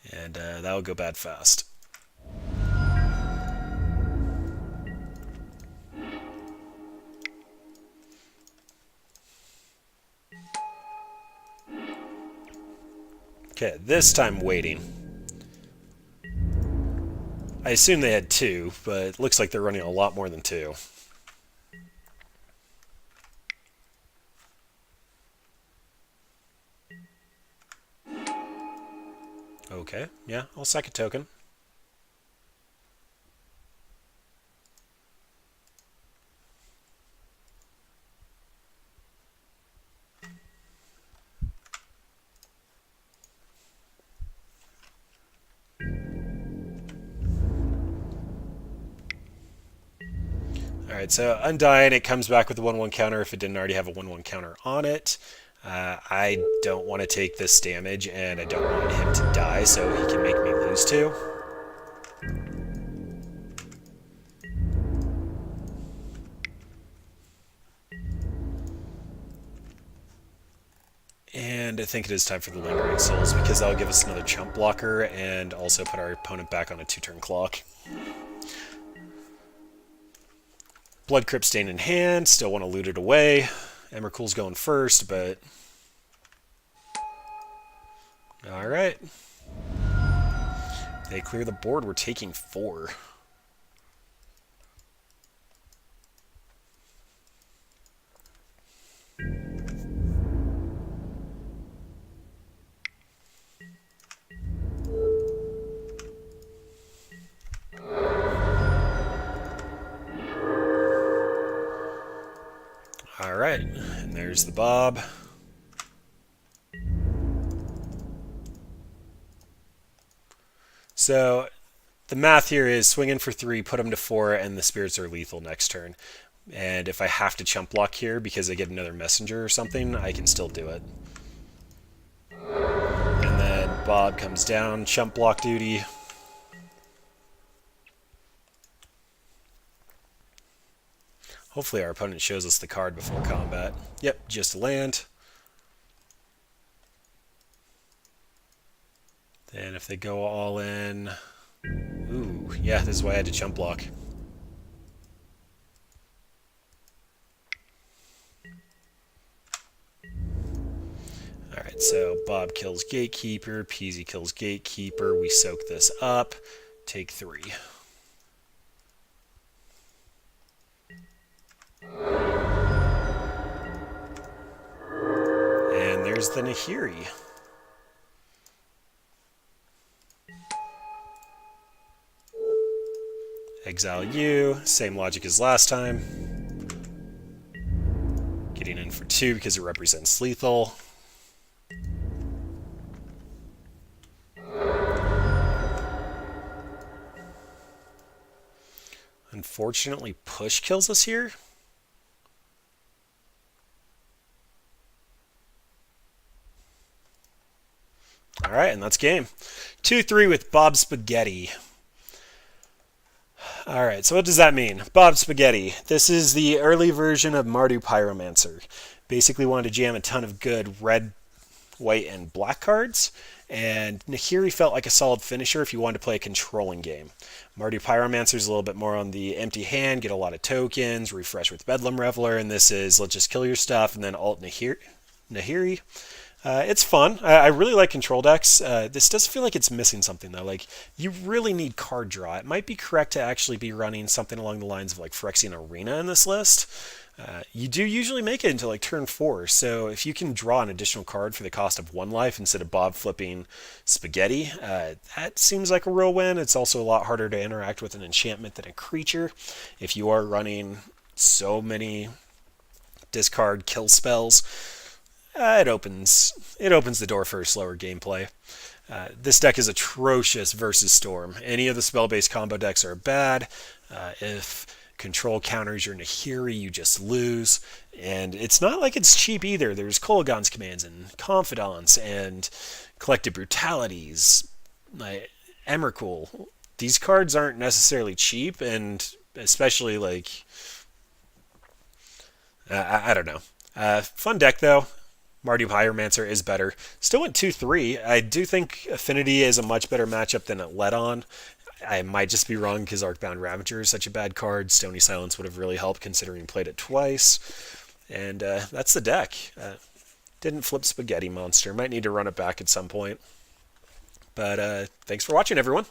And that'll go bad fast. Okay, this time waiting. I assume they had 2, but it looks like they're running a lot more than 2. Okay, yeah, I'll sack a token. Alright, so Undying, it comes back with a 1-1 counter if it didn't already have a 1-1 counter on it. I don't want to take this damage, and I don't want him to die, so he can make me lose 2. And I think it is time for the Lingering Souls, because that'll give us another chump blocker, and also put our opponent back on a 2-turn clock. Blood Crypt Stain in hand, still want to loot it away. Emrakul's going first, but... Alright. They clear the board, we're taking 4. Alright, and there's the Bob. So the math here is swing in for 3, put them to 4, and the spirits are lethal next turn. And if I have to chump block here because I get another messenger or something, I can still do it. And then Bob comes down, chump block duty. Hopefully our opponent shows us the card before combat. Yep, just a land. Then if they go all in... Ooh, yeah, this is why I had to chump block. Alright, so Bob kills Gatekeeper, Peasy kills Gatekeeper, we soak this up, take 3. And there's the Nahiri. Exile you, same logic as last time. Getting in for 2 because it represents lethal. Unfortunately, push kills us here. Alright, and that's game. 2-3 with Bob Spaghetti. Alright, so what does that mean? Bob Spaghetti. This is the early version of Mardu Pyromancer. Basically wanted to jam a ton of good red, white, and black cards, and Nahiri felt like a solid finisher if you wanted to play a controlling game. Mardu Pyromancer is a little bit more on the empty hand, get a lot of tokens, refresh with Bedlam Reveler, and this is let's just kill your stuff and then alt Nahiri. It's fun. I really like control decks. This does feel like it's missing something, though. Like, you really need card draw. It might be correct to actually be running something along the lines of, like, Phyrexian Arena in this list. You do usually make it into, like, turn 4, so if you can draw an additional card for the cost of 1 life instead of Bob flipping Spaghetti, that seems like a real win. It's also a lot harder to interact with an enchantment than a creature. If you are running so many discard kill spells, it opens the door for slower gameplay. This deck is atrocious versus Storm. Any of the spell-based combo decks are bad. If control counters your Nahiri, you just lose. And it's not like it's cheap either. There's Kolaghan's Commands and Confidants and Collective Brutalities, like Emrakul. These cards aren't necessarily cheap, and especially like I don't know. Fun deck though. Mardu Pyromancer is better. Still went 2-3. I do think Affinity is a much better matchup than it led on. I might just be wrong because Arcbound Ravager is such a bad card. Stony Silence would have really helped considering he played it twice. And that's the deck. Didn't flip Spaghetti Monster. Might need to run it back at some point. But thanks for watching, everyone.